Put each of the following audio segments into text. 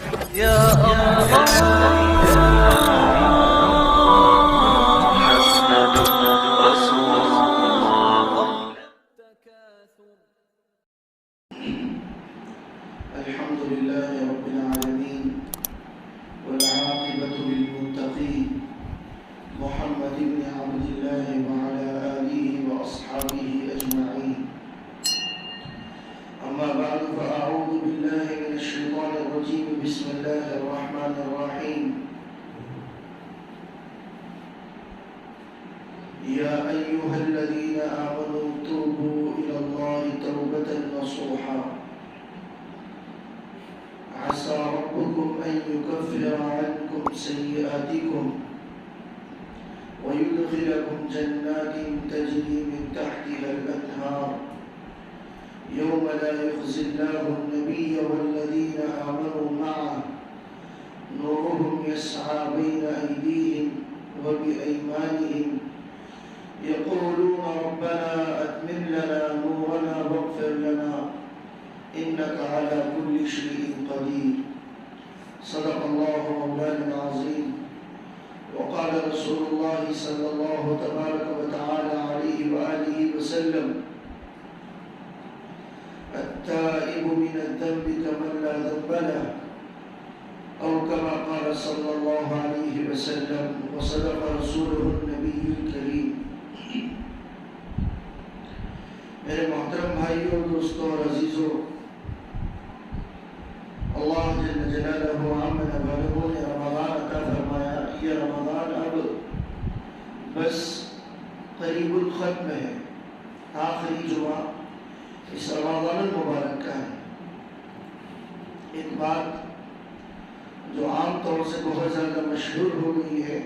يا الله محمد رسول الله. الحمد لله رب العالمين والعاقبة للمتقين محمد بن عبد الله وعلى آله وأصحابه أجمعين. أما بعد فأعوذ بالله من الشيطان الرجيم. بسم الله الرحمن الرحيم. يا أيها الذين آمنوا توبوا إلى الله توبة نصوحا عسى ربكم أن يكفر عنكم سيئاتكم ويدخلكم جنات تجري من تحتها الأنهار يوم لا يخزي الله النبي والذين آمنوا معه نورهم يسعى بين أيديهم وبأيمانهم يقولون ربنا أتمم لنا نورنا واغفر لنا إنك على كل شيء قدير. صدق الله مولانا العظيم. وقال رسول الله صلى الله تبارك وتعالى عليه وآله وسلم التائب من الذنب كمن لا ذنب له أو كما قال صلى الله عليه وسلم. وصدق رسوله النبي الكريم. میرے محترم بھائیوں، دوستوں اور عزیزوں، اللہ جل جلالہ عامن بلغوں نے رمضان عطا فرمایا. یہ رمضان اب بس قریب الختم ہے، آخری جمعہ اس رمضان المبارک کا ہے. ایک بات جو عام طور سے بہت زیادہ مشہور ہو گئی ہے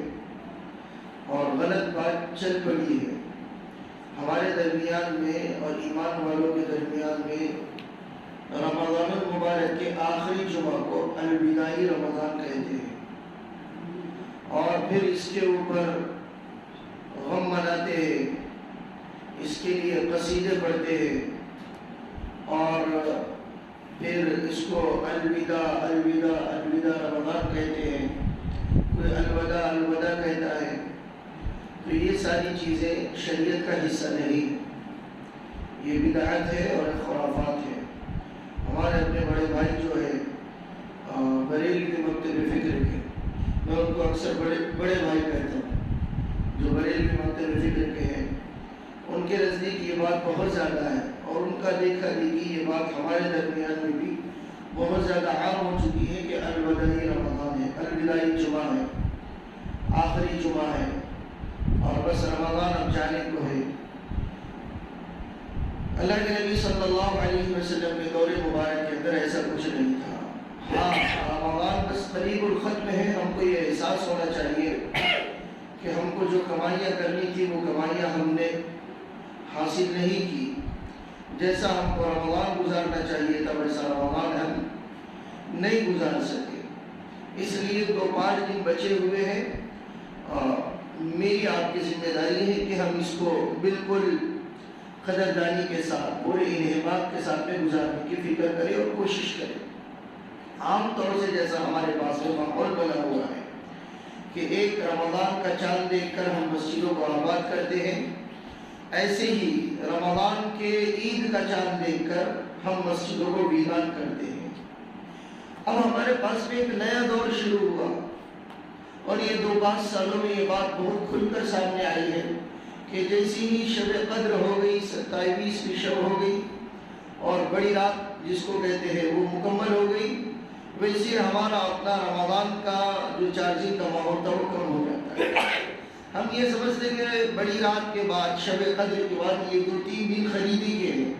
اور غلط بات چل پڑی ہے ہمارے درمیان میں اور ایمان والوں کے درمیان میں، رمضان المبارک کے آخری جمعہ کو الوداعی رمضان کہتے ہیں، اور پھر اس کے اوپر غم مناتے ہیں، اس کے لیے قصیدے پڑھتے ہیں، اور پھر اس کو الوداع الوداع الوداع رمضان کہتے ہیں. کوئی الوداع الوداع کہتا ہے. تو یہ ساری چیزیں شریعت کا حصہ نہیں، یہ بدعت ہے اور خرافات ہے. ہمارے اپنے بڑے بھائی جو ہے بریلوی مکتب فکر کے، میں ان کو اکثر بڑے بھائی کہتا ہوں، جو بریلوی مکتب فکر کے ہیں، ان کے نزدیک یہ بات بہت زیادہ ہے، اور ان کا دیکھا دیکھی یہ بات ہمارے درمیان میں بھی بہت زیادہ عام ہو چکی ہے کہ الوداعی رمضان ہے، الوداعی جمعہ ہے، آخری جمعہ ہے، اور بس رمضان اب جانے کو ہے. اللہ کے نبی صلی اللہ علیہ وسلم کے دور مبارک کے اندر ایسا کچھ نہیں تھا. ہاں، رمضان بس قریب الختم ہے. ہم کو یہ احساس ہونا چاہیے کہ ہم کو جو کمائیاں کرنی تھی وہ کمائیاں ہم نے حاصل نہیں کی. جیسا ہم کو رمضان گزارنا چاہیے تھا ویسا رمضان ہم نہیں گزار سکے. اس لیے 2-5 دن بچے ہوئے ہیں. میری آپ کی ذمہ داری ہے کہ ہم اس کو بالکل قدردانی کے ساتھ، پورے انہماک کے ساتھ میں گزارنے کی فکر کریں اور کوشش کریں. عام طور سے جیسا ہمارے پاس میں ماحول بنا ہوا ہے کہ ایک رمضان کا چاند دیکھ کر ہم مسجدوں کو آباد کرتے ہیں، ایسے ہی رمضان کے عید کا چاند دیکھ کر ہم مسجدوں کو ویران کرتے ہیں. اب ہمارے پاس میں ایک نیا دور شروع ہوا، اور یہ 2-5 سالوں میں یہ بات بہت کھل کر سامنے آئی ہے کہ جیسی ہی شب قدر ہو گئی، 27ویں شب ہو گئی، اور بڑی رات جس کو کہتے ہیں وہ مکمل ہو گئی، ویسے ہمارا اپنا رمضان کا جو چارجنگ کا ماحول تھا وہ کم ہو جاتا ہے. ہم یہ سمجھتے ہیں کہ بڑی رات کے بعد، شب قدر کے بعد یہ 2-3 دن خریدی کے ہیں،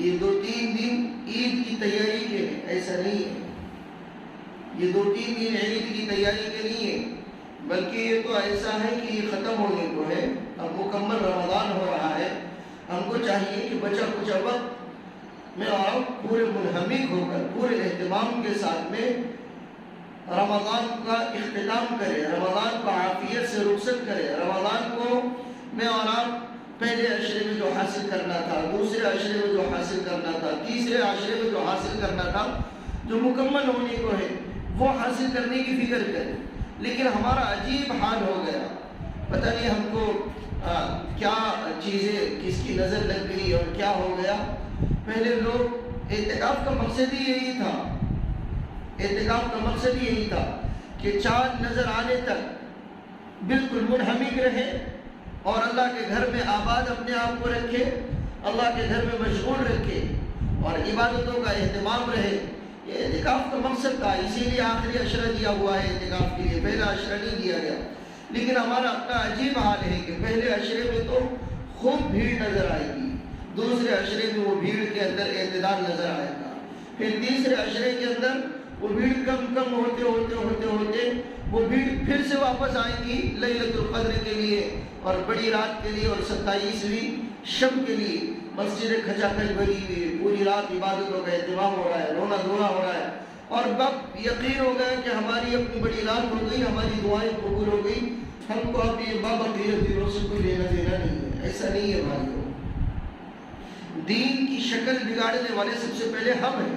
یہ 2-3 دن عید کی تیاری کے ہیں. ایسا نہیں ہے. یہ 2-3 دن عید کی تیاری کے نہیں ہے، بلکہ یہ تو ایسا ہے کہ یہ ختم ہونے کو ہے. اب مکمل رمضان ہو رہا ہے. ہم کو چاہیے کہ بچا کچا وقت میں اور پورے منہمک ہو کر، پورے اہتمام کے ساتھ میں رمضان کا اختتام کرے، رمضان کو عافیت سے رخصت کرے. رمضان کو میں اور آپ پہلے عشرے میں جو حاصل کرنا تھا، دوسرے عشرے میں جو حاصل کرنا تھا، تیسرے عشرے میں جو حاصل کرنا تھا، جو مکمل ہونے کو ہے وہ حاصل کرنے کی فکر کریں. لیکن ہمارا عجیب حال ہو گیا، پتہ نہیں ہم کو کیا چیزیں کس کی نظر لگ گئی اور کیا ہو گیا. پہلے لوگ اعتکاف کا مقصد ہی یہی تھا، اعتکاف کا مقصد ہی یہی تھا کہ چاند نظر آنے تک بالکل منہمک رہے اور اللہ کے گھر میں آباد اپنے آپ کو رکھے، اللہ کے گھر میں مشغول رکھے اور عبادتوں کا اہتمام رہے. یہ اعتکاف کا مقصد تھا، اسی لیے آخری عشرہ دیا ہوا ہے اعتکاف کے لیے، پہلا عشرہ نہیں دیا گیا. لیکن ہمارا اپنا عجیب حال ہے کہ پہلے عشرے میں تو خوب بھیڑ نظر آئے گی، دوسرے عشرے میں وہ بھیڑ کے اندر اعتدال نظر آئے گا، پھر تیسرے عشرے کے اندر وہ بھیڑ کم ہوتے وہ بھیڑ پھر سے واپس آئیں گی لیلۃ القدر کے لیے اور بڑی رات کے لیے اور 27ویں شب کے لیے. مسجد کھچا کھچ بھری ہوئی ہے، پوری رات عبادتوں کا اہتمام ہو رہا ہے، رونا دھونا ہو رہا ہے اور اب یقین ہو گیا کہ ہماری اپنی بڑی رات ہو گئی، ہماری دعائیں قبول ہو گئی، ہم کو اب یہ بابا دینوں سے کوئی لینا دینا نہیں ہے. ایسا نہیں ہے بھائیوں. دین کی شکل بگاڑنے والے سب سے پہلے ہم ہیں.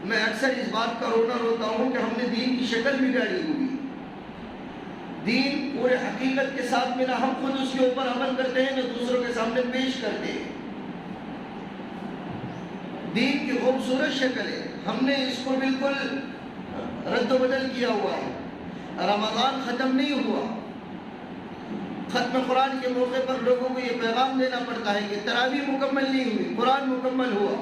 میں اکثر اس بات کا روتا ہوں کہ ہم نے دین کی شکل بگاڑی ہوئی. دین پورے حقیقت کے ساتھ میں نہ ہم خود اس کے اوپر عمل کرتے ہیں نہ دوسروں کے سامنے پیش کرتے ہیں. دین کی خوبصورت شکل ہے، ہم نے اس کو بالکل رد و بدل کیا ہوا ہے. رمضان ختم نہیں ہوا، ختم قرآن کے موقع پر لوگوں کو یہ پیغام دینا پڑتا ہے کہ تراویح مکمل نہیں ہوئی، قرآن مکمل ہوا.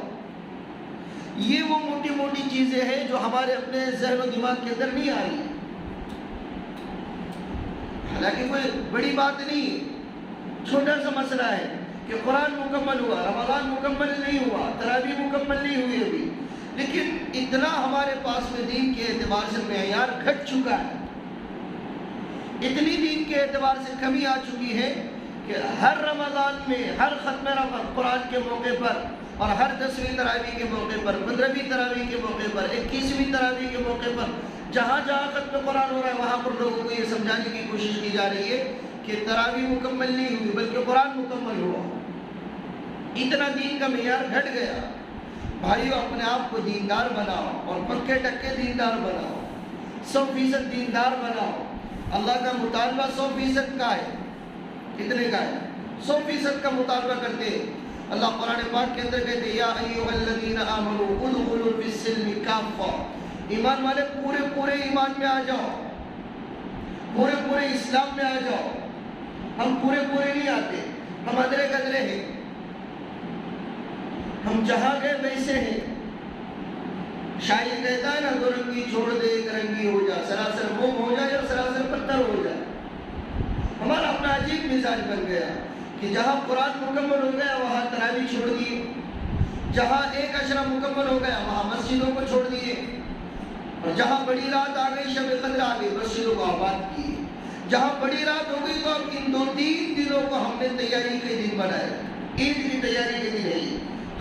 یہ وہ موٹی موٹی چیزیں ہیں جو ہمارے اپنے ذہن و دماغ کے اندر نہیں آ رہی ہیں. حالانکہ کوئی بڑی بات نہیں، چھوٹا سا مسئلہ ہے کہ قرآن مکمل ہوا، رمضان مکمل نہیں ہوا، تراویح مکمل نہیں ہوئی ابھی. لیکن اتنا ہمارے پاس میں دین کے اعتبار سے معیار گھٹ چکا ہے، اتنی دین کے اعتبار سے کمی آ چکی ہے کہ ہر رمضان میں، ہر ختم قرآن کے موقع پر اور ہر 10ویں تراویح کے موقع پر، 15ویں تراویح کے موقع پر، 21ویں تراویح کے موقع پر، جہاں جہاں ختم قرآن ہو رہا ہے وہاں پر لوگوں کو یہ سمجھانے کی کوشش کی جا رہی ہے کہ تراویح مکمل نہیں ہوئی بلکہ قرآن مکمل ہوا. اتنا دین کا معیار گھٹ گیا. بھائیو، اپنے آپ کو دیندار بناؤ اور پکے ٹکے دیندار بناؤ، 100% دیندار بناؤ. اللہ کا مطالبہ 100% کا ہے. کتنے کا ہے؟ 100% کا مطالبہ کرتے ہیں. اللہ قرآن پاک کے اندر کہتے ہیں یا ایھا الذین آمنوا ادخلوا فی السلم کافہ. ایمان والے پورے ایمان میں آ جاؤ، پورے اسلام میں آ جاؤ. ہم پورے نہیں آتے، ہم ادرے قدرے ہیں، ہم جہاں گئے ویسے ہیں. شاعر کہتا ہے نا، دو رنگی چھوڑ دے ایک رنگی ہو جا، سراسر موم ہو جائے اور سراسر پتھر ہو جائے. ہمارا اپنا عجیب مزاج بن گیا کہ جہاں قرآن مکمل ہو گیا وہاں تراویح چھوڑ دیے، جہاں ایک عشرہ مکمل ہو گیا وہاں مسجدوں کو چھوڑ دیے، اور جہاں بڑی رات آ گئی، شب قدر آ گئی، مسجدوں کو آباد کیے. جہاں بڑی رات ہو گئی تو اب ان 2-3 دنوں کو ہم نے تیاری کے دن بنائے. عید کی تیاری کے دن ہے یہ،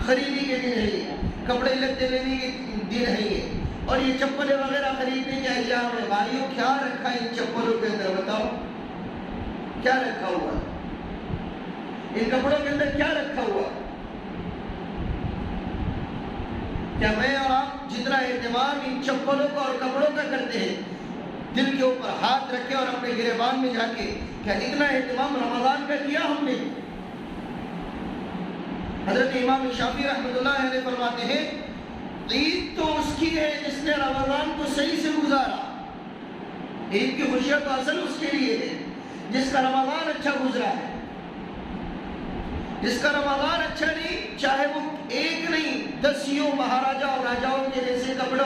خریدی کے دن ہے یہ، کپڑے لتے لینے کے دن ہے یہ، اور یہ چپلیں وغیرہ خریدنے کے ایام ہے. بھائیوں، کیا رکھا ہے ان چپلوں کے اندر؟ بتاؤ کیا رکھا ہوا ہے ان کپڑوں کے اندر؟ کیا رکھا ہوا ہے؟ کیا میں اور آپ جتنا اہتمام ان چپلوں کا اور کپڑوں کا کرتے ہیں، دل کے اوپر ہاتھ رکھے اور اپنے گریبان میں جا کے، کیا اتنا اہتمام رمضان کا کیا ہم نے؟ حضرت امام شافعی رحمۃ اللہ علیہ فرماتے ہیں عید تو اس کی ہے جس نے رمضان کو صحیح سے گزارا. عید کی خوشیاں تو اصل اس کے لیے ہے جس کا رمضان اچھا گزرا ہے. جس کا رمضان اچھا نہیں، چاہے وہ ایک نہیں 10 مہاراجا اور راجاؤں کے جیسے کپڑے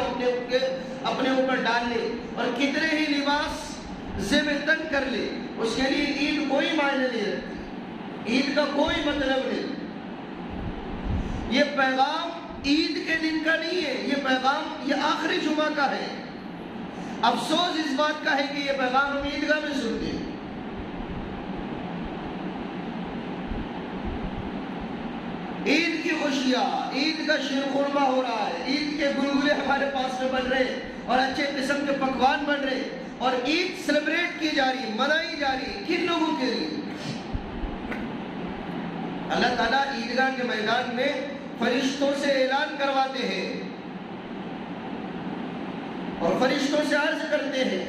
اپنے اوپر ڈال لے اور کتنے ہی لباس زیب تن کر لے، اس کے لیے عید کوئی معنی نہیں رکھتی، عید کا کوئی مطلب نہیں. یہ پیغام عید کے دن کا نہیں ہے، یہ پیغام یہ آخری جمعہ کا ہے. افسوس اس بات کا ہے کہ یہ پیغام ہم عیدگاہ میں سنتے ہیں. عید کی خوشیاں، عید کا شیر خورما ہو رہا ہے، عید کے گلگلے ہمارے پاس میں بن رہے اور اچھے قسم کے پکوان بن رہے اور عید سیلیبریٹ کی جا رہی، منائی جا رہی. کن لوگوں کے لیے؟ اللہ تعالیٰ عیدگاہ کے میدان میں فرشتوں سے اعلان کرواتے ہیں اور فرشتوں سے عرض کرتے ہیں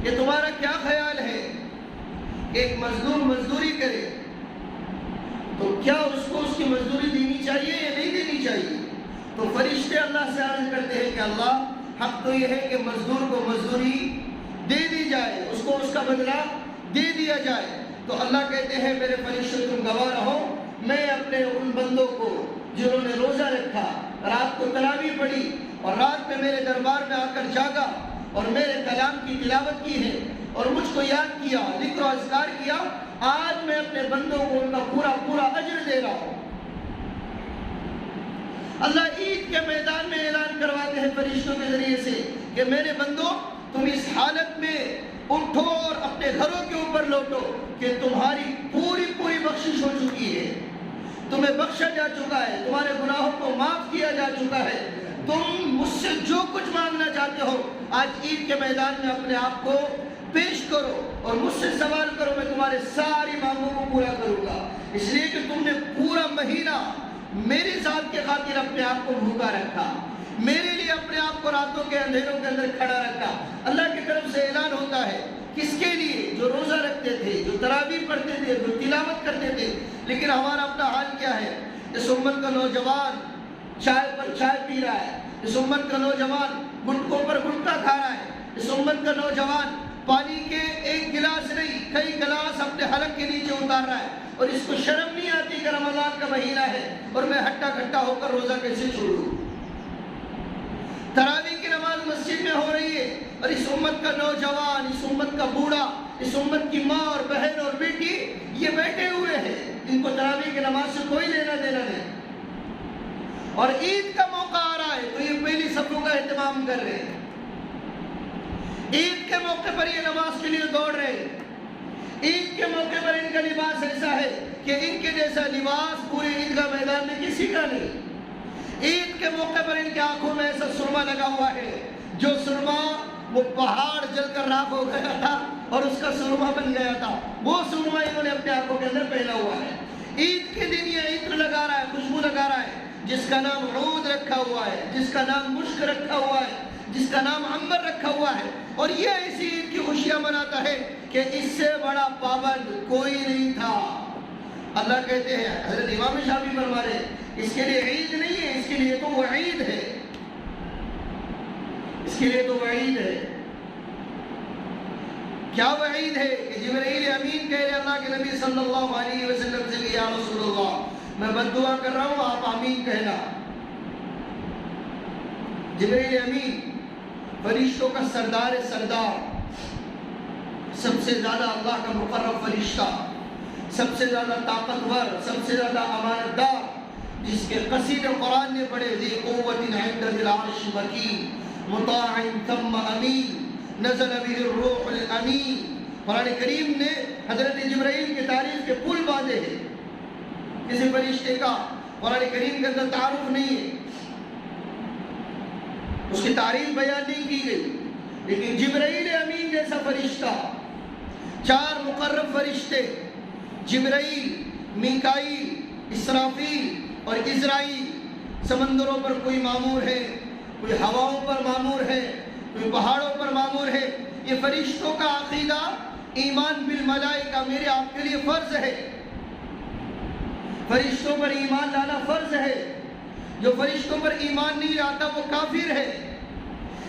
کہ تمہارا کیا خیال ہے کہ ایک مزدور مزدوری کرے تو کیا اس کو اس کی مزدوری دینی چاہیے یا نہیں دینی چاہیے؟ تو فرشتے اللہ سے عرض کرتے ہیں کہ اللہ، حق تو یہ ہے کہ مزدور کو مزدوری دے دی جائے، اس کو اس کا بدلہ دے دیا جائے۔ تو اللہ کہتے ہیں میرے فرشتے تم گواہ رہو، میں اپنے ان بندوں کو جنہوں نے روزہ رکھا، رات کو تراویح پڑھی اور رات میں میرے دربار میں آ کر جاگا اور میرے کلام کی تلاوت کی ہے اور مجھ کو یاد کیا، ذکر و اذکار کیا، آج میں اپنے بندوں کو ان کا پورا پورا اجر دے رہا ہوں۔ اللہ عید کے میدان میں اعلان کرواتے ہیں فرشتوں کے ذریعے سے کہ میرے بندوں، تم اس حالت میں اٹھو اور اپنے گھروں کے اوپر لوٹو کہ تمہاری پوری پوری بخشش ہو چکی ہے، تمہیں بخشا جا چکا ہے، تمہارے گناہوں کو معاف کیا جا چکا ہے، تم مجھ سے جو کچھ مانگنا چاہتے ہو آج عید کے میدان میں اپنے آپ کو پیش کرو اور مجھ سے سوال کرو، میں تمہارے ساری مانگوں کو پورا کروں گا، اس لیے کہ تم نے پورا مہینہ میری ذات کے خاطر اپنے آپ کو بھوکا رکھا، میرے لیے اپنے آپ کو راتوں کے اندھیروں کے اندر کھڑا رکھا۔ اللہ کی طرف سے اعلان ہوتا ہے، کس کے لیے؟ جو روزہ رکھتے تھے، جو تراویح پڑھتے تھے، جو تلاوت کرتے تھے۔ لیکن ہمارا اپنا حال کیا ہے؟ اس امت کا نوجوان چائے پر چائے پی رہا ہے، اس امت کا نوجوان گٹکوں پر گٹکا کھا رہا ہے، اس امت کا نوجوان پانی کے ایک گلاس نہیں کئی گلاس اپنے حلق کے نیچے اتار رہا ہے، اور اس کو شرم نہیں آتی کہ رمضان کا مہینہ ہے اور میں ہٹا کھٹا ہو کر روزہ کیسے چھوڑوں۔ تراویح کی نماز مسجد میں ہو رہی ہے اور اس امت کا نوجوان، اس امت کا بوڑھا، اس امت کی ماں اور بہن اور بیٹی یہ بیٹھے ہوئے ہیں، ان کو تراویح کی نماز سے کوئی لینا دینا نہیں، اور عید کا موقع آ رہا ہے تو یہ پہلی صفوں کا اہتمام کر رہے ہیں، عید کے موقع پر یہ نماز کے لیے دوڑ رہے ہیں، عید کے موقع پر ان کا لباس ایسا ہے کہ ان کے جیسا لباس پورے عیدگاہ میدان میں کسی کا نہیں، عید کے موقع پر ان کی آنکھوں میں ایسا سرما لگا ہوا ہے جو سرما وہ پہاڑ جل کر راکھ ہو گیا تھا اور اس کا سرما بن گیا تھا، وہ سرما انہوں نے اپنے آنکھوں کے اندر پہنا ہوا ہے۔ عید کے دن یہ عطر لگا رہا ہے، خوشبو لگا رہا ہے، جس کا نام عود رکھا ہوا ہے، جس کا نام مشک رکھا ہوا ہے، جس کا نام عنبر رکھا ہوا ہے، اور یہ ایسی عید کی خوشیاں مناتا ہے کہ اس سے بڑا پابند کوئی نہیں تھا۔ اللہ کہتے ہیں، حضرت امام شافعی فرما رہے ہیں، اس کے لیے عید نہیں ہے، اس کے لیے تو وعید ہے، اس کے لیے تو وعید ہے۔ کیا وعید ہے؟ کہ جبرائیل امین کہہ رہے اللہ کے نبی صلی اللہ علیہ وسلم سے کہ یا رسول اللہ میں بد دعا کر رہا ہوں، آپ آمین کہنا۔ جبرائیل امین فرشتوں کا سردار سردار، سب سے زیادہ اللہ کا مقرب فرشتہ، سب سے زیادہ طاقتور، سب سے زیادہ امانت دار، جس کے قصید قرآن نے پڑھے ذی قوت عند ذی العرش مکین مطاع ثم امین نزل به الروح الامین۔ قرآن کریم نے حضرت جبرائیل کی تعریف کے پل باندھے ہیں، کسی فرشتے کا قرآن کریم کے اندر تعارف نہیں ہے، اس کی تعریف بیان نہیں کی گئی، لیکن جبرائیل امین جیسا فرشتہ، چار مقرب فرشتے جبرائیل، میکائیل، اسرافیل اور عزرائیل، سمندروں پر کوئی مامور ہے، کوئی ہواؤں پر مامور ہے، کوئی پہاڑوں پر مامور ہے۔ یہ فرشتوں کا عقیدہ ایمان بالملائکہ میرے آپ کے لیے فرض ہے، فرشتوں پر ایمان لانا فرض ہے، جو فرشتوں پر ایمان نہیں لاتا وہ کافر ہے۔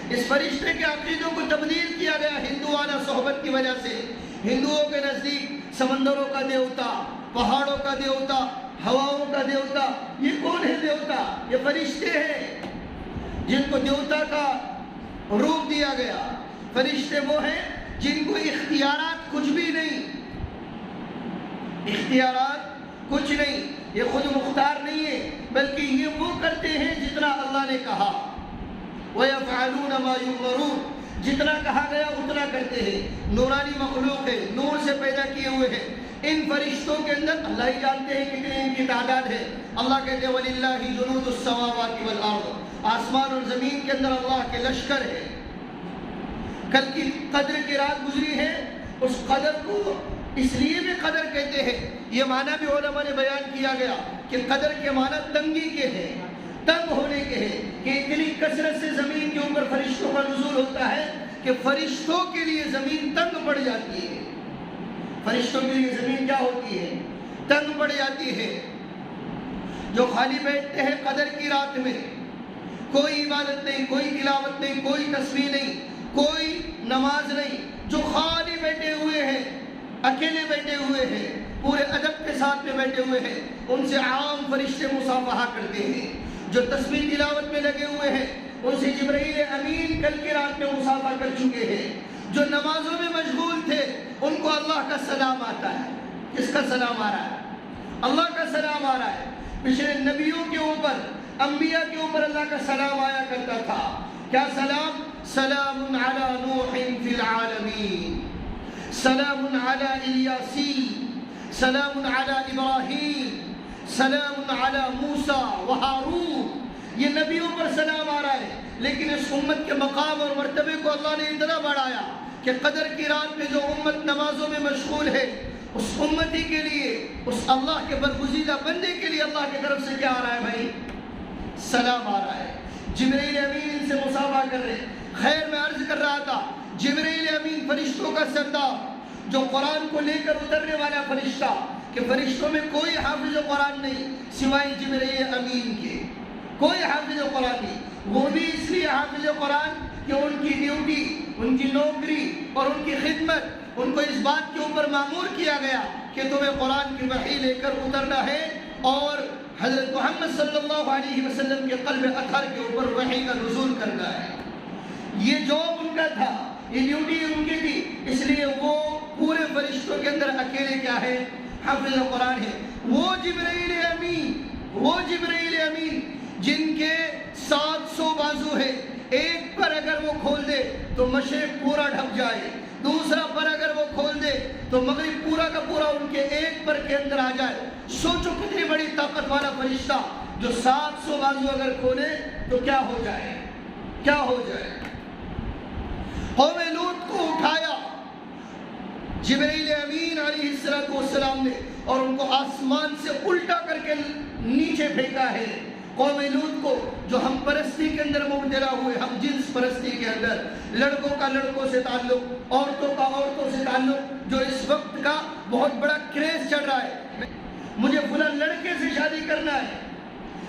اس فرشتے کے عقیدوں کو تبدیل کیا گیا ہندوانہ صحبت کی وجہ سے۔ ہندوؤں کے نزدیک سمندروں کا دیوتا، پہاڑوں کا دیوتا، ہواؤں کا دیوتا، یہ کون ہے دیوتا؟ یہ فرشتے ہیں جن کو دیوتا کا روپ دیا گیا۔ فرشتے وہ ہیں جن کو اختیارات کچھ بھی نہیں، اختیارات کچھ نہیں، یہ خود مختار نہیں ہے، بلکہ یہ وہ کرتے ہیں جتنا اللہ نے کہا۔ وَيَفْعَلُونَ مَا يُؤْمَرُونَ، جتنا کہا گیا اتنا کرتے ہیں۔ نورانی مخلوق ہے، نور سے پیدا کیے ہوئے ہیں۔ ان فرشتوں کے اندر اللہ ہی جانتے ہیں کتنے ان کی تعداد ہے۔ اللہ کہتے ہیں وَلِلَّهِ جُنُودُ السَّمَاوَاتِ وَالْأَرْضِ، آسمان اور زمین کے اندر اللہ کے لشکر ہے۔ کل کی قدر کی رات گزری ہے، اس قدر کو اس لیے بھی قدر کہتے ہیں، یہ معنی بھی علماء نے بیان کیا گیا کہ قدر کے معنی تنگی کے ہیں، تنگ ہونے کے ہیں، کہ اتنی کثرت سے زمین کے اوپر فرشتوں کا نزول ہوتا ہے کہ فرشتوں کے لیے زمین تنگ پڑ جاتی ہے. فرشتوں کے لیے زمین کیا ہوتی ہے؟ تنگ پڑ جاتی ہے. جو خالی بیٹھتے ہیں قدر کی رات میں، کوئی عبادت نہیں، کوئی تلاوت نہیں، کوئی تسبیح نہیں، کوئی نماز نہیں، جو خالی بیٹھے ہوئے ہیں، اکیلے بیٹھے ہوئے ہیں، پورے ادب کے ساتھ میں بیٹھے ہوئے ہیں، ان سے عام فرشتے مصافحہ کرتے ہیں. جو تسبیح تلاوت میں لگے ہوئے ہیں ان سے جبرائیل امین کل کی رات میں مصافحہ کر چکے ہیں. جو نمازوں میں مشغول تھے ان کو اللہ کا سلام آتا ہے. کس کا سلام آ رہا ہے؟ اللہ کا سلام آ رہا ہے. پچھلے نبیوں کے اوپر، انبیاء کے اوپر اللہ کا سلام آیا کرتا تھا. کیا سلام؟ سلام علی نوح فی العالمین، سلام علی الیاسین، سلام علی ابراہیم، سلام علی موسیٰ و ہارون. یہ نبیوں پر سلام آ رہا ہے. لیکن اس امت کے مقام اور مرتبے کو اللہ نے اتنا بڑھایا کہ قدر کی رات میں جو امت نمازوں میں مشغول ہے، اس امتی کے لیے، اس اللہ کے برگزیدہ بندے کے لیے اللہ کی طرف سے کیا آ رہا ہے بھائی؟ سلام آ رہا ہے. جبرائیل امین سے مصافحہ کر رہے. خیر میں عرض کر رہا تھا، جبرائیل امین فرشتوں کا سردار، جو قرآن کو لے کر اترنے والا فرشتہ، کہ فرشتوں میں کوئی حافظ قرآن نہیں سوائے جبرائیل امین کے. کوئی حافظ قرآن نہیں. وہ بھی اس لیے حافظ قرآن کہ ان کی ڈیوٹی، ان کی نوکری اور ان کی خدمت، ان کو اس بات کے اوپر مامور کیا گیا کہ تمہیں قرآن کی وحی لے کر اترنا ہے اور حضرت محمد صلی اللہ علیہ وسلم کے قلب اطہر کے اوپر وحی کا نزول کرنا ہے. یہ جاب ان کا تھا، یہ ڈیوٹی ان کی تھی. اس لیے وہ پورے فرشتوں کے اندر اکیلے کیا ہے؟ حافظ قرآن ہے. وہ جبرائیل امین جن کے 700 بازو ہے، ایک پر اگر وہ کھول دے تو مشرق پورا ڈھک جائے، دوسرا پر اگر وہ کھول دے تو مغرب پورا کا پورا ان کے ایک پر کے اندر آ جائے. سوچو کتنی بڑی طاقت والا فرشتہ جو 700 بازو اگر کھولے تو کیا ہو جائے؟ کیا ہو جائے؟ قوم لوط کو اٹھایا جبرائیل امین علیہ السلام نے اور ان کو آسمان سے الٹا کر کے نیچے پھینکا ہے. قوم لوط کو جو ہم پرستی کے اندر مبتلا ہوئے، ہم جنس پرستی کے اندر، لڑکوں کا لڑکوں سے تعلق، عورتوں کا عورتوں سے تعلق، جو اس وقت کا بہت بڑا کریز چل رہا ہے. مجھے فلاں لڑکے سے شادی کرنا ہے.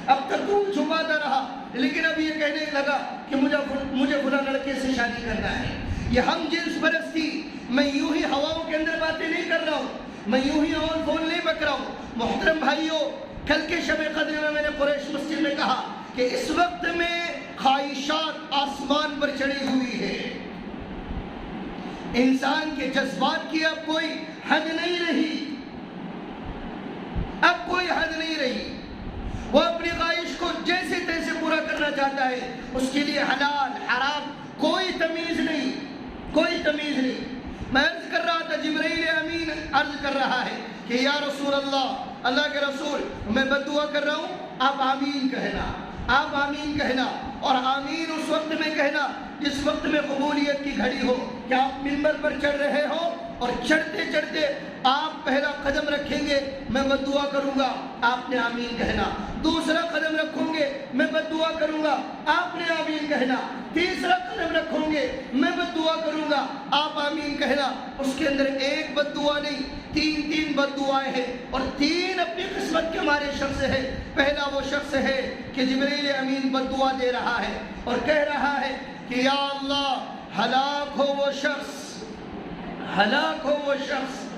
اب تک تو چھپاتا رہا، لیکن اب یہ کہنے لگا کہ مجھے فلاں لڑکے سے شادی کرنا ہے. یہ ہم جنس پرستی. میں یوں ہی ہواؤں کے اندر باتیں نہیں کر رہا ہوں، میں یوں ہی آن فون نہیں بک رہا ہوں. محترم بھائیوں، کل کے شب قدر میں نے قریش مسجد میں کہا کہ اس وقت میں خواہشات آسمان پر چڑھی ہوئی ہے. انسان کے جذبات کی اب کوئی حد نہیں رہی، اب کوئی حد نہیں رہی. وہ اپنی خواہش کو جیسے تیسے پورا کرنا چاہتا ہے. اس کے لیے حلال حرام کوئی تمیز نہیں، کوئی تمیز نہیں. میں عرض کر رہا تھا، جبرائیل امین عرض کر رہا ہے کہ یا رسول اللہ، اللہ کے رسول، میں بد دعا کر رہا ہوں، آپ آمین کہنا، آپ آمین کہنا. اور آمین اس وقت میں کہنا جس وقت میں قبولیت کی گھڑی ہو. کہ آپ منبر پر چڑھ رہے ہو اور چڑھتے چڑھتے آپ پہلا قدم رکھیں گے، میں بد دعا کروں گا، آپ نے آمین کہنا. دوسرا قدم رکھوں گے، میں بد دعا کروں گا، آپ نے آمین کہنا. تیسرا قدم رکھوں گے، میں بد دعا کروں گا، آپ آمین کہنا. اس کے اندر ایک بد دعا نہیں، تین بد دعائیں ہیں، اور تین اپنی قسمت کے مارے شخص ہے. پہلا وہ شخص ہے کہ جبرائیل امین بد دعا دے رہا ہے اور کہہ رہا ہے کہ یا اللہ، ہلاک ہو وہ شخص، ہلاک ہو وہ شخص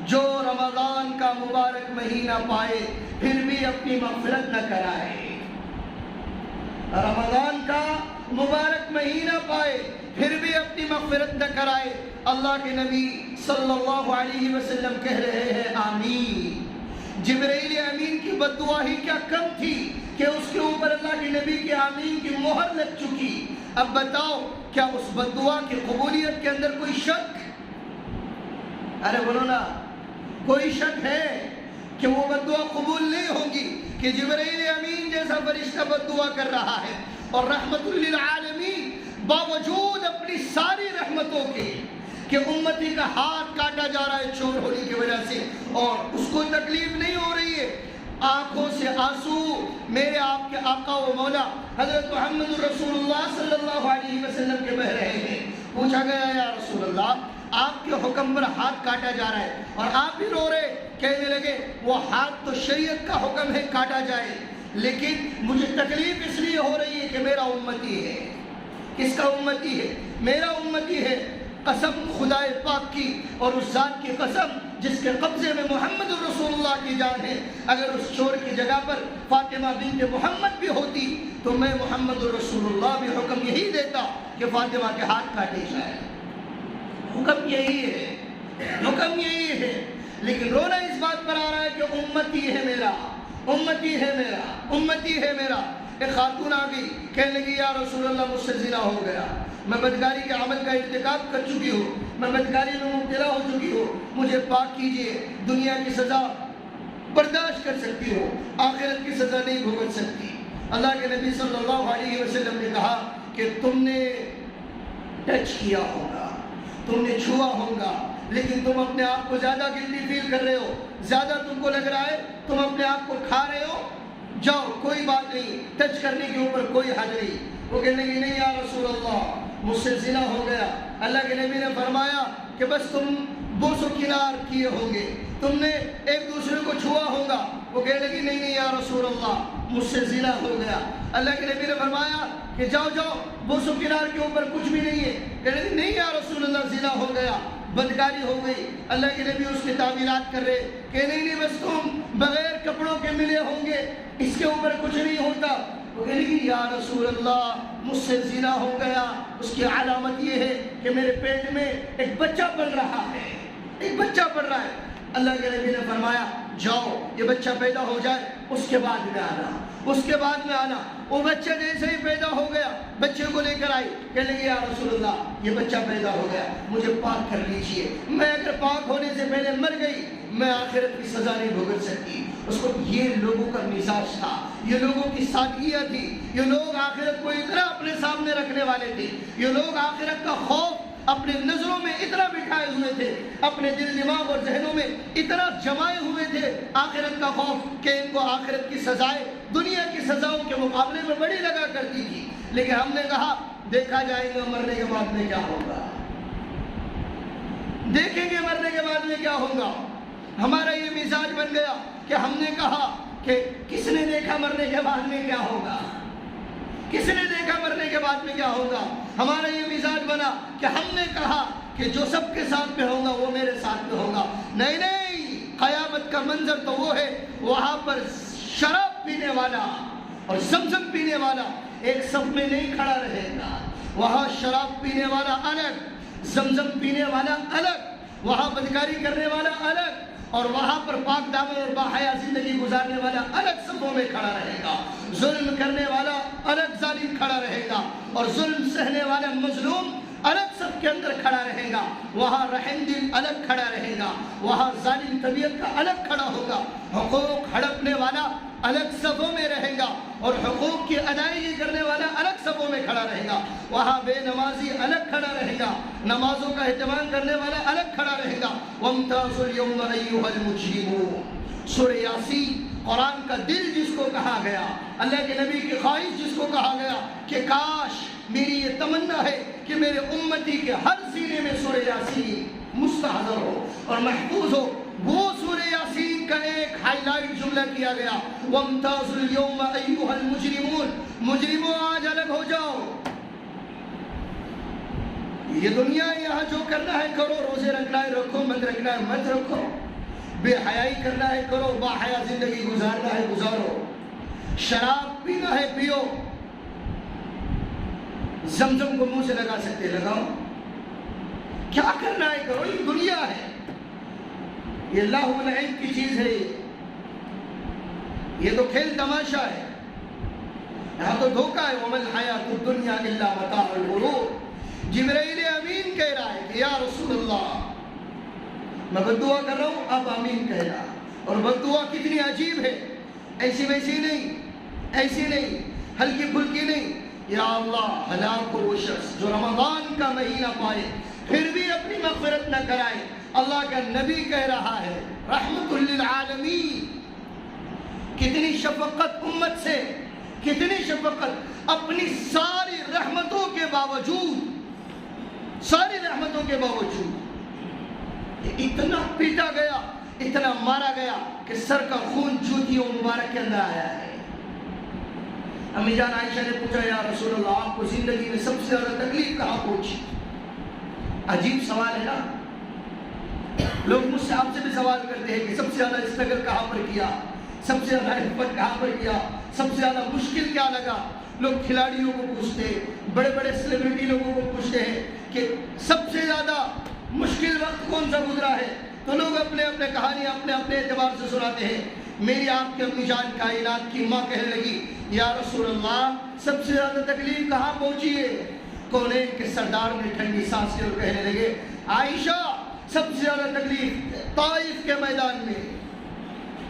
جو رمضان کا مبارک مہینہ پائے پھر بھی اپنی مغفرت نہ کرائے. رمضان کا مبارک مہینہ پائے پھر بھی اپنی مغفرت نہ کرائے. اللہ کے نبی صلی اللہ علیہ وسلم کہہ رہے ہیں آمین. جبرائیل امین کی بد دعا ہی کیا کم تھی کہ اس کے اوپر اللہ کے نبی کی آمین کی مہر لگ چکی. اب بتاؤ، کیا اس بد دعا کی قبولیت کے اندر کوئی شک؟ ارے بولو نا، کوئی شک ہے کہ وہ بد دعا قبول نہیں ہوگی؟ کہ جبرائیل امین جیسا فرشتہ بد دعا کر رہا ہے اور رحمت للعالمین باوجود اپنی ساری رحمتوں کے کہ امتی کا ہاتھ کاٹا جا رہا ہے چور ہونے کی وجہ سے اور اس کو تکلیف نہیں ہو رہی ہے، آنکھوں سے آنسو میرے آپ کے آقا و مولا حضرت محمد رسول اللہ صلی اللہ علیہ وسلم کے بہ رہے ہیں. پوچھا گیا یا رسول اللہ آپ کے حکم پر ہاتھ کاٹا جا رہا ہے اور آپ بھی رو رہے, کہنے لگے وہ ہاتھ تو شریعت کا حکم ہے کاٹا جائے, لیکن مجھے تکلیف اس لیے ہو رہی ہے کہ میرا امتی ہے. کس کا امتی ہے؟ میرا امتی ہے. قسم خدا پاک کی اور اس ذات کی قسم جس کے قبضے میں محمد رسول اللہ کی جان ہے, اگر اس چور کی جگہ پر فاطمہ بنت محمد بھی ہوتی تو میں محمد رسول اللہ بھی حکم یہی دیتا کہ فاطمہ کے ہاتھ کاٹے جائے. حکم یہی ہے, حکم یہی ہے. لیکن رونا اس بات پر آ رہا ہے کہ امتی ہے میرا, امتی ہے میرا, امتی ہے میرا. ایک خاتون آ گئی, کہنے لگی یا رسول اللہ مجھ سے زنا ہو گیا, میں بدکاری کے عمل کا ارتکاب کر چکی ہوں, میں بدکاری میں مبتلا ہو چکی ہوں, مجھے پاک کیجئے. دنیا کی سزا برداشت کر سکتی ہو, آخرت کی سزا نہیں بھگت سکتی. اللہ کے نبی صلی اللہ علیہ وسلم نے کہا کہ تم نے ٹچ کیا ہوگا, تم نے چھوا ہوگا, لیکن تم اپنے آپ کو زیادہ گلٹی فیل کر رہے ہو, زیادہ تم کو لگ رہا ہے تم اپنے آپ کو کھا رہے ہو. جاؤ کوئی بات نہیں, ٹچ کرنے کے اوپر کوئی حد نہیں. وہ کہنے لگی نہیں یا رسول اللہ مجھ سے زنا ہو گیا. اللہ کے نبی نے فرمایا کہ بس تم بوس و کنار کیے ہوں گے, تم نے ایک دوسرے کو چھوا ہوگا. وہ کہنے لگی نہیں یا رسول اللہ مجھ سے زنا ہو گیا. اللہ کے نبی نے فرمایا کہ جاؤ جاؤ بوس و کنار کے اوپر کچھ بھی نہیں ہے. کہنے لگی نہیں یا رسول اللہ زنا ہو گیا, بدکاری ہو گئی. اللہ کے نبی اس کی تعبیرات کر رہے کہ نہیں بس تم بغیر کپڑوں کے ملے ہوں گے, اس کے اوپر کچھ نہیں ہوتا. وہ کہنے لگی یا رسول اللہ مجھ سے زنا ہو گیا, اس کی علامت یہ ہے کہ میرے پیٹ میں ایک بچہ پل رہا ہے, ایک بچہ پل رہا ہے. اللہ کے نبی نے فرمایا جاؤ یہ بچہ پیدا ہو جائے اس کے بعد میں آنا, اس کے بعد میں آنا. وہ بچہ جیسے ہی پیدا ہو گیا بچے کو لے کر آئی, کہنے لگی یا رسول اللہ یہ بچہ پیدا ہو گیا, مجھے پاک کر لیجئے. میں اگر پاک ہونے سے پہلے مر گئی میں آخرت کی سزا نہیں بھگت سکتی. اس کو یہ لوگوں کا مزاج تھا, یہ لوگوں کی سادگیاں تھی. یہ لوگ آخرت کو اتنا اپنے سامنے رکھنے والے تھے, یہ لوگ آخرت کا خوف اپنے نظروں میں اتنا بٹھائے ہوئے تھے, اپنے دل دماغ اور ذہنوں میں اتنا جمائے ہوئے تھے آخرت کا خوف کہ ان کو آخرت کی سزائیں دنیا کی سزاؤں کے مقابلے میں بڑی لگا کرتی تھی. لیکن ہم نے کہا دیکھا جائے گا مرنے کے بعد میں کیا ہوگا, دیکھیں گے مرنے کے بعد میں کیا ہوگا. ہمارا یہ مزاج بن گیا کہ ہم نے کہا کہ کس نے دیکھا مرنے کے بعد میں کیا ہوگا, کس نے دیکھا مرنے کے بعد میں کیا ہوگا. ہمارا یہ مزاج بنا کہ ہم نے کہا کہ جو سب کے ساتھ میں ہوگا وہ میرے ساتھ میں ہوگا. نہیں نہیں, قیامت کا منظر تو وہ ہے وہاں پر شراب پینے والا اور زمزم پینے والا ایک صف میں نہیں کھڑا رہے گا. وہاں شراب پینے والا الگ, زمزم پینے والا الگ, وہاں بدکاری کرنے والا الگ, اور وہاں پر پاک دامن اور باحیا زندگی گزارنے والا الگ صفوں میں کھڑا رہے گا. ظلم کرنے والا الگ ظالم کھڑا رہے گا, اور ظلم سہنے والا مظلوم الگ صف کے اندر کھڑا رہے گا. وہاں رحم دل الگ کھڑا رہے گا, وہاں ظالم طبیعت کا الگ کھڑا ہوگا. حقوق ہڑپنے والا الگ صفوں میں رہے گا, اور حقوق کی ادائیگی کرنے والا الگ صفوں میں کھڑا رہے گا. وہاں بے نمازی الگ کھڑا رہے گا, نمازوں کا اہتمام کرنے والا الگ کھڑا رہے گا. وَامْتَازُوا الْيَوْمَ أَيُّهَا الْمُجْرِمُونَ. سورہ یاسین قرآن کا دل جس کو کہا گیا, اللہ کے نبی کی خواہش جس کو کہا گیا کہ کاش میری یہ تمنا ہے کہ میرے امتی کے ہر سینے میں سورہ یاسین مستحضر ہو اور محفوظ ہو. وہ سورہ یاسین کا ایک ہائی لائٹ جملہ کیا گیا, وَامْتَازُوا الْيَوْمَ أَيُّهَا الْمُجْرِمُونَ. مجرموں آج الگ ہو جاؤ. یہ دنیا یہاں جو کرنا ہے کرو, روزے رکھنا ہے رکھو, مت رکھنا ہے مت رکھو, بے حیائی کرنا ہے کرو, باحیا زندگی گزارنا ہے گزارو, شراب پینا ہے پیو, زمزم کو منہ سے لگا سکتے لگاؤ, کیا کرنا ہے کرو. یہ دنیا ہے, یہ اللہ العین کی چیز ہے, یہ تو کھیل تماشا ہے, یہاں تو دھوکہ ہے. وَمَا الْحَيَاةُ الدُّنْيَا إِلَّا مَتَاعُ الْغُرُورِ. جبرائیل امین کہہ رہا ہے کہ یا رسول اللہ میں بد دعا کر رہا ہوں, آپ آمین کہہ رہا. اور بد دعا کتنی عجیب ہے, ایسی ویسی نہیں, ایسی نہیں, ہلکی پھلکی نہیں. یا اللہ ہلاک ہو وہ شخص جو رمضان کا مہینہ پائے پھر بھی اپنی مغفرت نہ کرائے. اللہ کا نبی کہہ رہا ہے رحمت للعالمین, کتنی شفقت امت سے, کتنی شفقت. اپنی ساری رحمتوں کے باوجود, ساری حالتوں کے باوجود اتنا پیٹا گیا، اتنا مارا گیا کہ سر کا خون جوتیوں مبارک کے اندر آیا ہے۔ امی جان عائشہ نے پوچھا یا رسول اللہ آپ کو زندگی میں سب سے زیادہ تکلیف کہاں پہنچی؟ عجیب سوال ہے نا، لوگ مجھ سے آپ سے بھی سوال کرتے ہیں کہ سب سے زیادہ اسٹرگل کہاں پر کیا، سب سے زیادہ حفاظت کہاں پر کیا، سب سے زیادہ مشکل کیا لگا۔ لوگ کھلاڑیوں کو پوچھتے ہیں، بڑے بڑے سیلیبریٹی لوگوں کو پوچھتے ہیں کہ سب سے زیادہ مشکل وقت کون سا گزرا ہے، تو لوگ اپنے اپنے کہانی اپنے اپنے اعتبار سے سناتے ہیں۔ میری آپ کی امی جان کائنات کی ماں کہنے لگی یا رسول اللہ سب سے زیادہ تکلیف کہاں پہنچی ہے؟ کونین کے سردار نے ٹھنڈی سانس لی اور کہنے لگے عائشہ سب سے زیادہ تکلیف طائف کے میدان میں،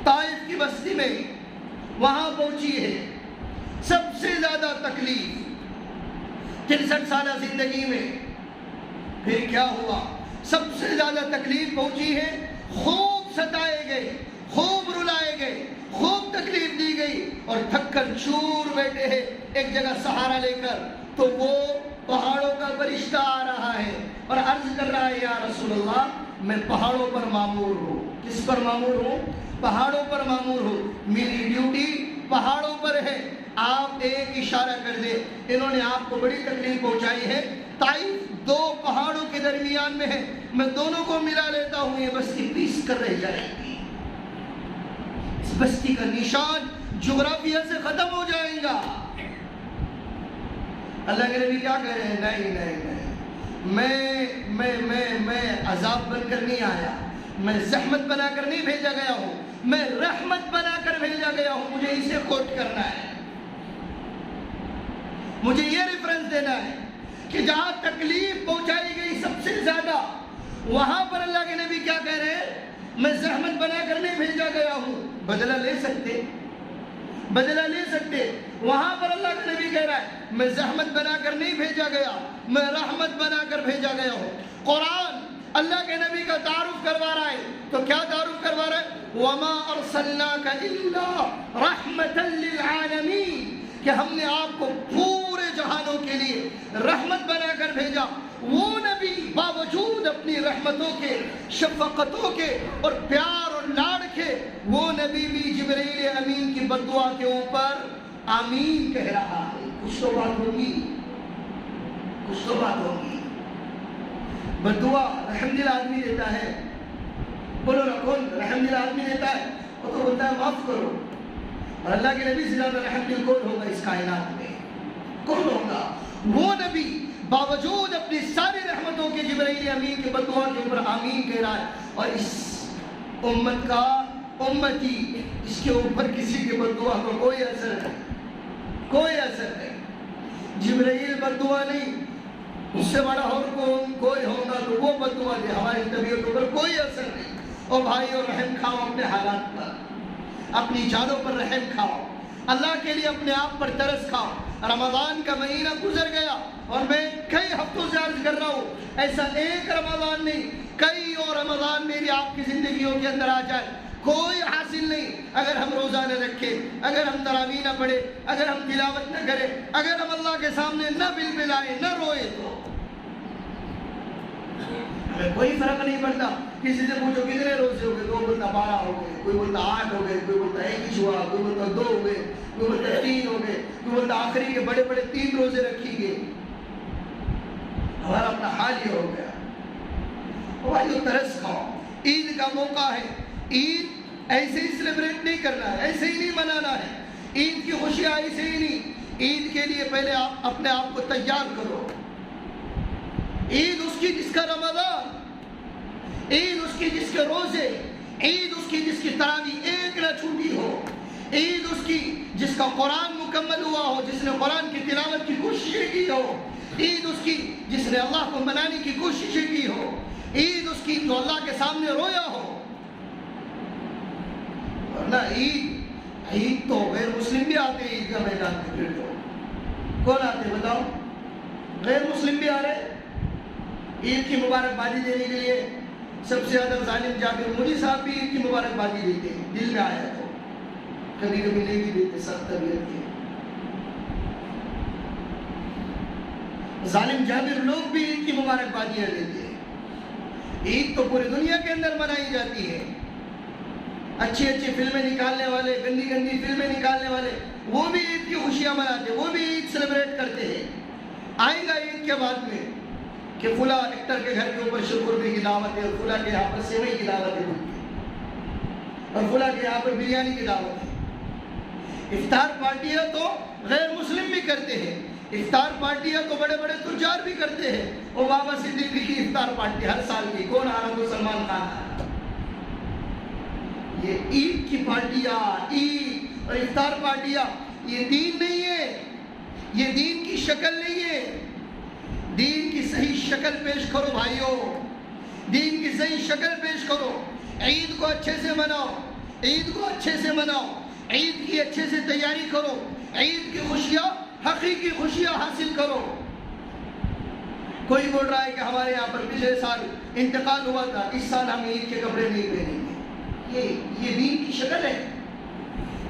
طائف کی بستی میں وہاں پہنچی ہے۔ سب سے زیادہ تکلیف 63 سالہ زندگی میں پھر کیا ہوا؟ سب سے زیادہ تکلیف پہنچی ہے، خوب ستائے گئے، خوب رلائے گئے، خوب تکلیف دی گئی اور تھک کر چور بیٹھے ہیں ایک جگہ سہارا لے کر، تو وہ پہاڑوں کا فرشتہ آ رہا ہے اور عرض کر رہا ہے یا رسول اللہ میں پہاڑوں پر مامور ہوں۔ کس پر مامور ہوں؟ پہاڑوں پر مامور ہوں، میری ڈیوٹی پہاڑوں پر ہے، آپ ایک اشارہ کر دیں۔ انہوں نے آپ کو بڑی تکلیف پہنچائی ہے، طائف 2 پہاڑوں کے درمیان میں ہے، میں دونوں کو ملا لیتا ہوں، یہ بستی پیس کر رہ جائے گی، اس بستی کا نشان جغرافیہ سے ختم ہو جائے گا۔ اللہ کے نبی کیا کہہ رہے ہیں؟ نہیں نہیں نہیں، میں عذاب بن کر نہیں آیا، میں زحمت بنا کر نہیں بھیجا گیا ہوں، میں رحمت بنا کر بھیجا گیا ہوں۔ مجھے اسے کوٹ کرنا ہے، مجھے یہ ریفرنس دینا ہے کہ جہاں تکلیف پہنچائی گئی سب سے زیادہ، وہاں پر اللہ کے نبی کیا کہہ رہے ہیں؟ میں زحمت بنا کر نہیں بھیجا گیا ہوں۔ بدلہ لے سکتے، بدلہ لے سکتے، وہاں پر اللہ کے نبی کہہ رہا ہے میں زحمت بنا کر نہیں بھیجا گیا، میں رحمت بنا کر بھیجا گیا ہوں۔ قرآن اللہ کے نبی کا تعارف کروا رہا ہے، تو کیا تعارف کروا رہا ہے؟ وَمَا أَرْسَلْنَاكَ إِلَّا رَحْمَةً لِلْعَالَمِينَ، کہ ہم نے آپ کو پورے جہانوں کے لیے رحمت بنا کر بھیجا۔ وہ نبی باوجود اپنی رحمتوں کے، شفقتوں کے اور پیار اور لاڑ کے، وہ نبی بھی جبرائیل امین کی بددعا کے اوپر آمین کہہ رہا ہے۔ کچھ تو بات ہوگی، کچھ تو بات ہوگی۔ بددعا رحم دل آدمی دیتا ہے، بولو نا کون رحم دل آدمی دیتا ہے؟ وہ تو بولتا ہے معاف کرو، اور اللہ کے نبی سے زیادہ رحم دل کون ہوگا اس کائنات میں؟ کون ہوگا؟ وہ نبی باوجود اپنی ساری رحمتوں کے جبرائیل امین کے بددعا کے اوپر آمین کہہ رہا ہے، اور اس امت کا امتی اس کے اوپر کسی کے بددعا کو کوئی اثر نہیں، کوئی اثر نہیں۔ جبرائیل بددعا نہیں، اس سے بڑا اور کوئی ہوگا تو وہ بددعا دے، ہماری طبیعتوں پر کوئی اثر نہیں۔ اور بھائی اور رحم کھاؤ اپنے حالات پر، اپنی جانوں پر رحم کھاؤ، اللہ کے لیے اپنے آپ پر ترس کھاؤ۔ رمضان کا مہینہ گزر گیا اور میں کئی ہفتوں سے عرض کر رہا ہوں ایسا ایک رمضان نہیں، کئی اور رمضان میری آپ کی زندگیوں کے اندر آ جائے، کوئی حاصل نہیں اگر ہم روزہ نہ رکھیں، اگر ہم تراویح نہ پڑھیں، اگر ہم تلاوت نہ کریں، اگر ہم اللہ کے سامنے نہ بلبلائیں، نہ روئیں، تو ہمیں کوئی فرق نہیں پڑتا۔ کسی سے پوچھو کتنے روزے ہو گئے، کوئی بولتا 12 ہو گئے، کوئی بولتا 8 ہو گئے، کوئی بولتا 1 ہی ہوا، کوئی بولتا 2 ہو گئے، کوئی بولتا 3 ہو گئے، کوئی بولتا آخری کے بڑے بڑے 3 روزے رکھی گئے۔ ہمارا اپنا حال یہ ہو گیا۔ بھائیو ترس کھاؤ، عید کا موقع ہے، عید ایسے ہی سیلیبریٹ نہیں کرنا ہے، ایسے ہی نہیں منانا ہے، عید کی خوشیاں ایسے ہی نہیں۔ عید کے لیے پہلے آپ اپنے آپ کو تیار کرو۔ عید اس کی جس کا رمضان، عید اس کی جس کے روزے، عید اس کی جس کی تراویح ایک نہ چھوٹی ہو، عید اس کی جس کا قرآن مکمل ہوا ہو، جس نے قرآن کی تلاوت کی کوششیں کی ہو، عید اس کی جس نے اللہ کو منانے کی کوششیں کی ہو، عید اس کی جو اللہ کے سامنے رویا ہو۔ ورنہ عید تو غیر مسلم بھی آتے ہیں عید کا میدان میں، پھر تو کون آتے بتاؤ؟ غیر مسلم بھی آ رہے عید کی مبارکبادی دینے کے لیے۔ سب سے زیادہ ظالم جابر مودی صاحب بھی عید کی مبارکبادی دیتے ہیں، دل میں آیا تو، کبھی کبھی نہیں بھی دیتے، سخت طبیعت کے ظالم جابر لوگ بھی عید کی مبارکبادیاں دیتے ہیں۔ عید تو پوری دنیا کے اندر منائی جاتی ہے. اچھی اچھی فلمیں نکالنے والے، گندی گندی فلمیں نکالنے والے، وہ بھی عید کی خوشیاں مناتے ہیں، وہ بھی عید سیلیبریٹ کرتے ہیں. آئے گا عید کے بعد میں کہ فلاں ایکٹر کے گھر کے اوپر شکربی کی دعوت ہے، اور فلاں کے یہاں پر سیوئی کی دعوت ہے، اور فلاں کے یہاں پر بریانی کی دعوت ہے. افطار پارٹیاں تو غیر مسلم بھی کرتے ہیں، افطار پارٹیاں تو بڑے بڑے تجار بھی کرتے ہیں. وہ بابا صدیقی کی افطار پارٹی ہر سال کی، کون آ رہا؟ تو سلمان خان آ رہا. یہ عید کی پارٹیاں، عید اور افطار پارٹیاں، یہ دین نہیں ہے، یہ دین کی شکل نہیں ہے. دین کی صحیح شکل پیش کرو بھائیوں، دین کی صحیح شکل پیش کرو. عید کو اچھے سے مناؤ، عید کو اچھے سے مناؤ، عید کی اچھے سے تیاری کرو، عید کی خوشیاں، حقیقی خوشیاں حاصل کرو. کوئی بول رہا ہے کہ ہمارے یہاں پر پچھلے سال انتقال ہوا تھا، اس سال ہم عید کے کپڑے نہیں پہنیں گے. یہ دین کی شکل ہے.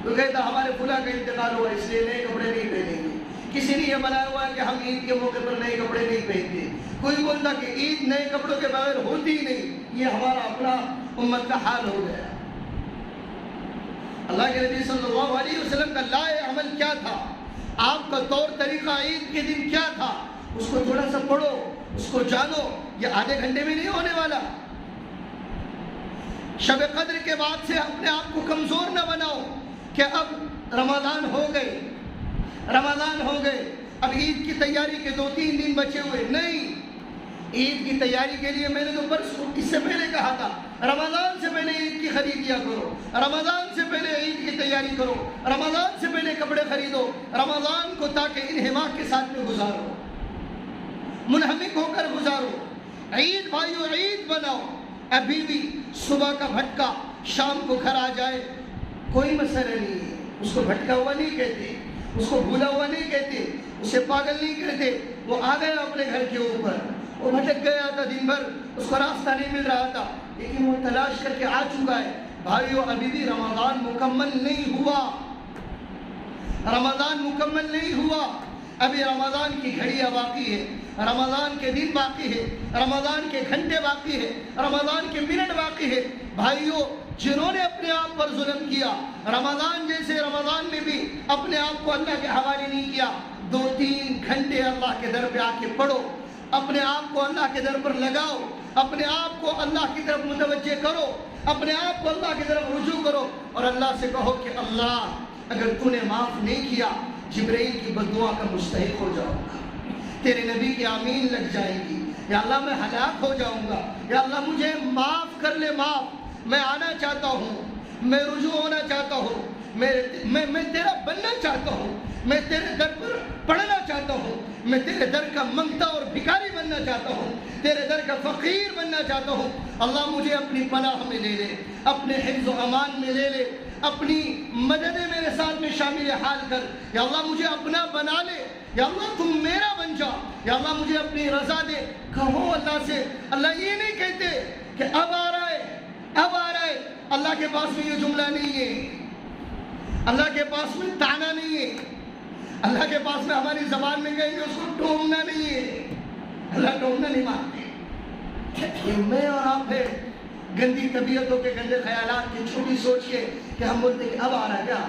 تو کہتا ہمارے فلاں کا انتقال ہوا اس لیے نئے کپڑے نہیں پہنیں گے. کسی نے یہ بنایا ہوا ہے کہ ہم عید کے موقع پر نئے کپڑے نہیں پہنتے. کوئی بولتا کہ عید نئے کپڑوں کے بغیر ہوتی ہی نہیں. یہ ہمارا اپنا امت کا حال ہو گیا. اللہ کے نبی صلی اللہ علیہ وسلم کا لائے عمل کیا تھا، آپ کا طور طریقہ عید کے دن کیا تھا، اس کو تھوڑا سا پڑھو، اس کو جانو. یہ آدھے گھنٹے میں نہیں ہونے والا. شب قدر کے بعد سے اپنے آپ کو کمزور نہ بناؤ کہ اب رمضان ہو گئے، رمضان ہو گئے، اب عید کی تیاری کے 2-3 دن بچے ہوئے. نہیں، عید کی تیاری کے لیے میں نے تو پرسوں اس سے پہلے کہا تھا، رمضان سے پہلے عید کی خریدیاں کرو، رمضان سے پہلے عید کی تیاری کرو، رمضان سے پہلے کپڑے خریدو، رمضان کو تاکہ انہماک کے ساتھ میں گزارو، منہمک ہو کر گزارو. عید بھائیو، عید بناؤ. ابھی بھی صبح کا بھٹکا شام کو گھر آ جائے کوئی مسئلہ نہیں ہے. اس کو بھٹکا ہوا نہیں کہتے، اس کو بھولا ہوا نہیں کہتے، اسے پاگل نہیں کہتے. وہ آ گیا اپنے گھر کے اوپر، وہ بھٹک گیا تھا دن بھر، اس کو راستہ نہیں مل رہا تھا، لیکن وہ تلاش کر کے آ چکا ہے. بھائیو، ابھی بھی رمضان مکمل نہیں ہوا، رمضان مکمل نہیں ہوا. ابھی رمضان کی گھڑیاں باقی ہے، رمضان کے دن باقی ہے، رمضان کے گھنٹے باقی ہے، رمضان کے منٹ باقی ہے. بھائیو، جنہوں نے اپنے آپ پر ظلم کیا، رمضان جیسے رمضان میں بھی اپنے آپ کو اللہ کے حوالے نہیں کیا، 2-3 گھنٹے اللہ کے در پہ آ کے پڑھو، اپنے آپ کو اللہ کے در پر لگاؤ، اپنے آپ کو اللہ کی طرف متوجہ کرو، اپنے آپ کو اللہ کی طرف رجوع کرو، اور اللہ سے کہو کہ اللہ اگر تو نے معاف نہیں کیا، جبرائیل کی بددعا کا مستحق ہو جاؤں گا، تیرے نبی کی آمین لگ جائے گی. یا اللہ میں ہلاک ہو جاؤں گا، یا اللہ مجھے معاف کر لے، معاف. میں آنا چاہتا ہوں، میں رجوع ہونا چاہتا ہوں، میں تیرا بننا چاہتا ہوں، میں تیرے در پر پڑھنا چاہتا ہوں، میں تیرے در کا منگتا اور بھکاری بننا چاہتا ہوں، تیرے در کا فقیر بننا چاہتا ہوں. اللہ مجھے اپنی پناہ میں لے لے، اپنے حفظ و امان میں لے لے، اپنی مدد میرے ساتھ میں شامل حال کر. یا اللہ مجھے اپنا بنا لے، یا اللہ تم میرا بن جا، یا اللہ مجھے اپنی رضا دے. کہو اللہ سے. اللہ یہ نہیں کہتے کہ اب آ رہا ہے، اب آ رہا ہے. اللہ کے پاس میں یہ جملہ نہیں ہے، اللہ کے پاس میں تانا نہیں ہے، اللہ کے پاس میں ہماری زبان میں کہیں گے اس کو ٹونگنا نہیں ہے. اللہ ٹونگنا نہیں مانتے. یہ میں اور آپ ہے گندی طبیعتوں کے گندے خیالات کی چھوٹی سوچ کے کہ ہم بولتے ہیں کہ اب آ رہا ہے کیا.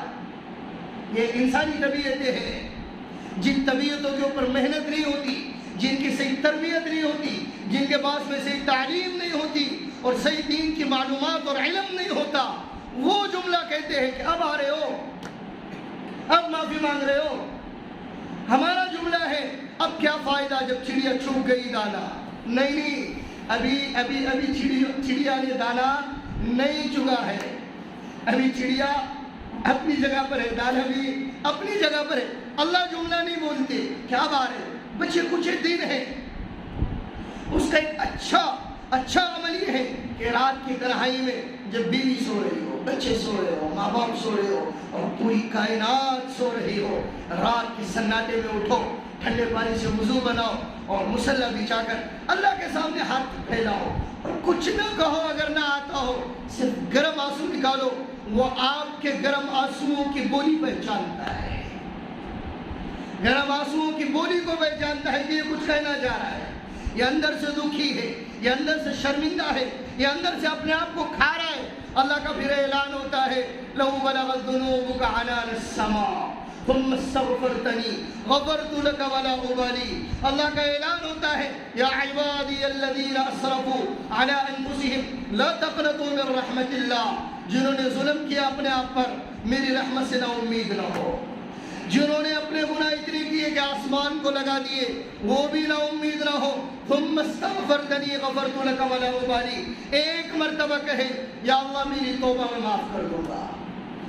یہ انسانی طبیعتیں ہیں، جن طبیعتوں کے اوپر محنت نہیں ہوتی، جن کی صحیح تربیت نہیں ہوتی، جن کے پاس میں صحیح تعلیم نہیں ہوتی اور صحیح دین کی معلومات اور علم نہیں ہوتا، وہ جملہ کہتے ہیں کہ اب آ رہے ہو، اب معافی مانگ رہے ہو. ہمارا جملہ ہے اب کیا فائدہ جب چڑیا چوک گئی دانا. نہیں، ابھی چڑیا نے دانا نہیں چگا ہے، ابھی چڑیا اپنی جگہ پر ہے، دانا بھی اپنی جگہ پر ہے. اللہ جملہ نہیں بولتے. کیا بات ہے بچے، کچھ دن ہے. اس کا ایک اچھا عمل یہ ہے کہ رات کی تنہائی میں جب بیوی سو رہی ہو، بچے سو رہے ہو، ماں باپ سو رہے ہو اور پوری کائنات سو رہی ہو، رات کی سناٹے میں اٹھو، ٹھنڈے پانی سے وضو بناؤ اور مصلی بچھا کر اللہ کے سامنے ہاتھ پھیلاؤ اور کچھ نہ کہو. اگر نہ آتا ہو صرف گرم آنسو نکالو. وہ آپ کے گرم آنسوؤں کی بولی پہچانتا ہے، گرم آنسوؤں کی بولی کو پہچانتا ہے کہ یہ کچھ کہنا جا رہا ہے، یہ اندر سے دکھی ہے، یہ اندر سے شرمندہ ہے، یہ اندر سے اپنے آپ کو کھا رہا ہے، اللہ کا پھر اعلان ہوتا ہے لو بلغت ذنوبک عنان السماء ثم استغفرتنی غفرت لک ولا ابالی۔ اللہ کا اعلان ہوتا ہے یا عبادی الذین اسرفوا علی انفسہم لا تقنطوا من رحمت اللہ، جنہوں نے ظلم کیا اپنے آپ پر میری رحمت سے نا امید نہ ہو، جنہوں نے اپنے گناہ اتنے کیے کہ آسمان کو لگا دیے وہ بھی نا امید نہ ہو۔ ثم استغفرتنی غفرت لک ولا ابالی، ایک مرتبہ کہے یا اللہ میری توبہ میں معاف کر دوں گا،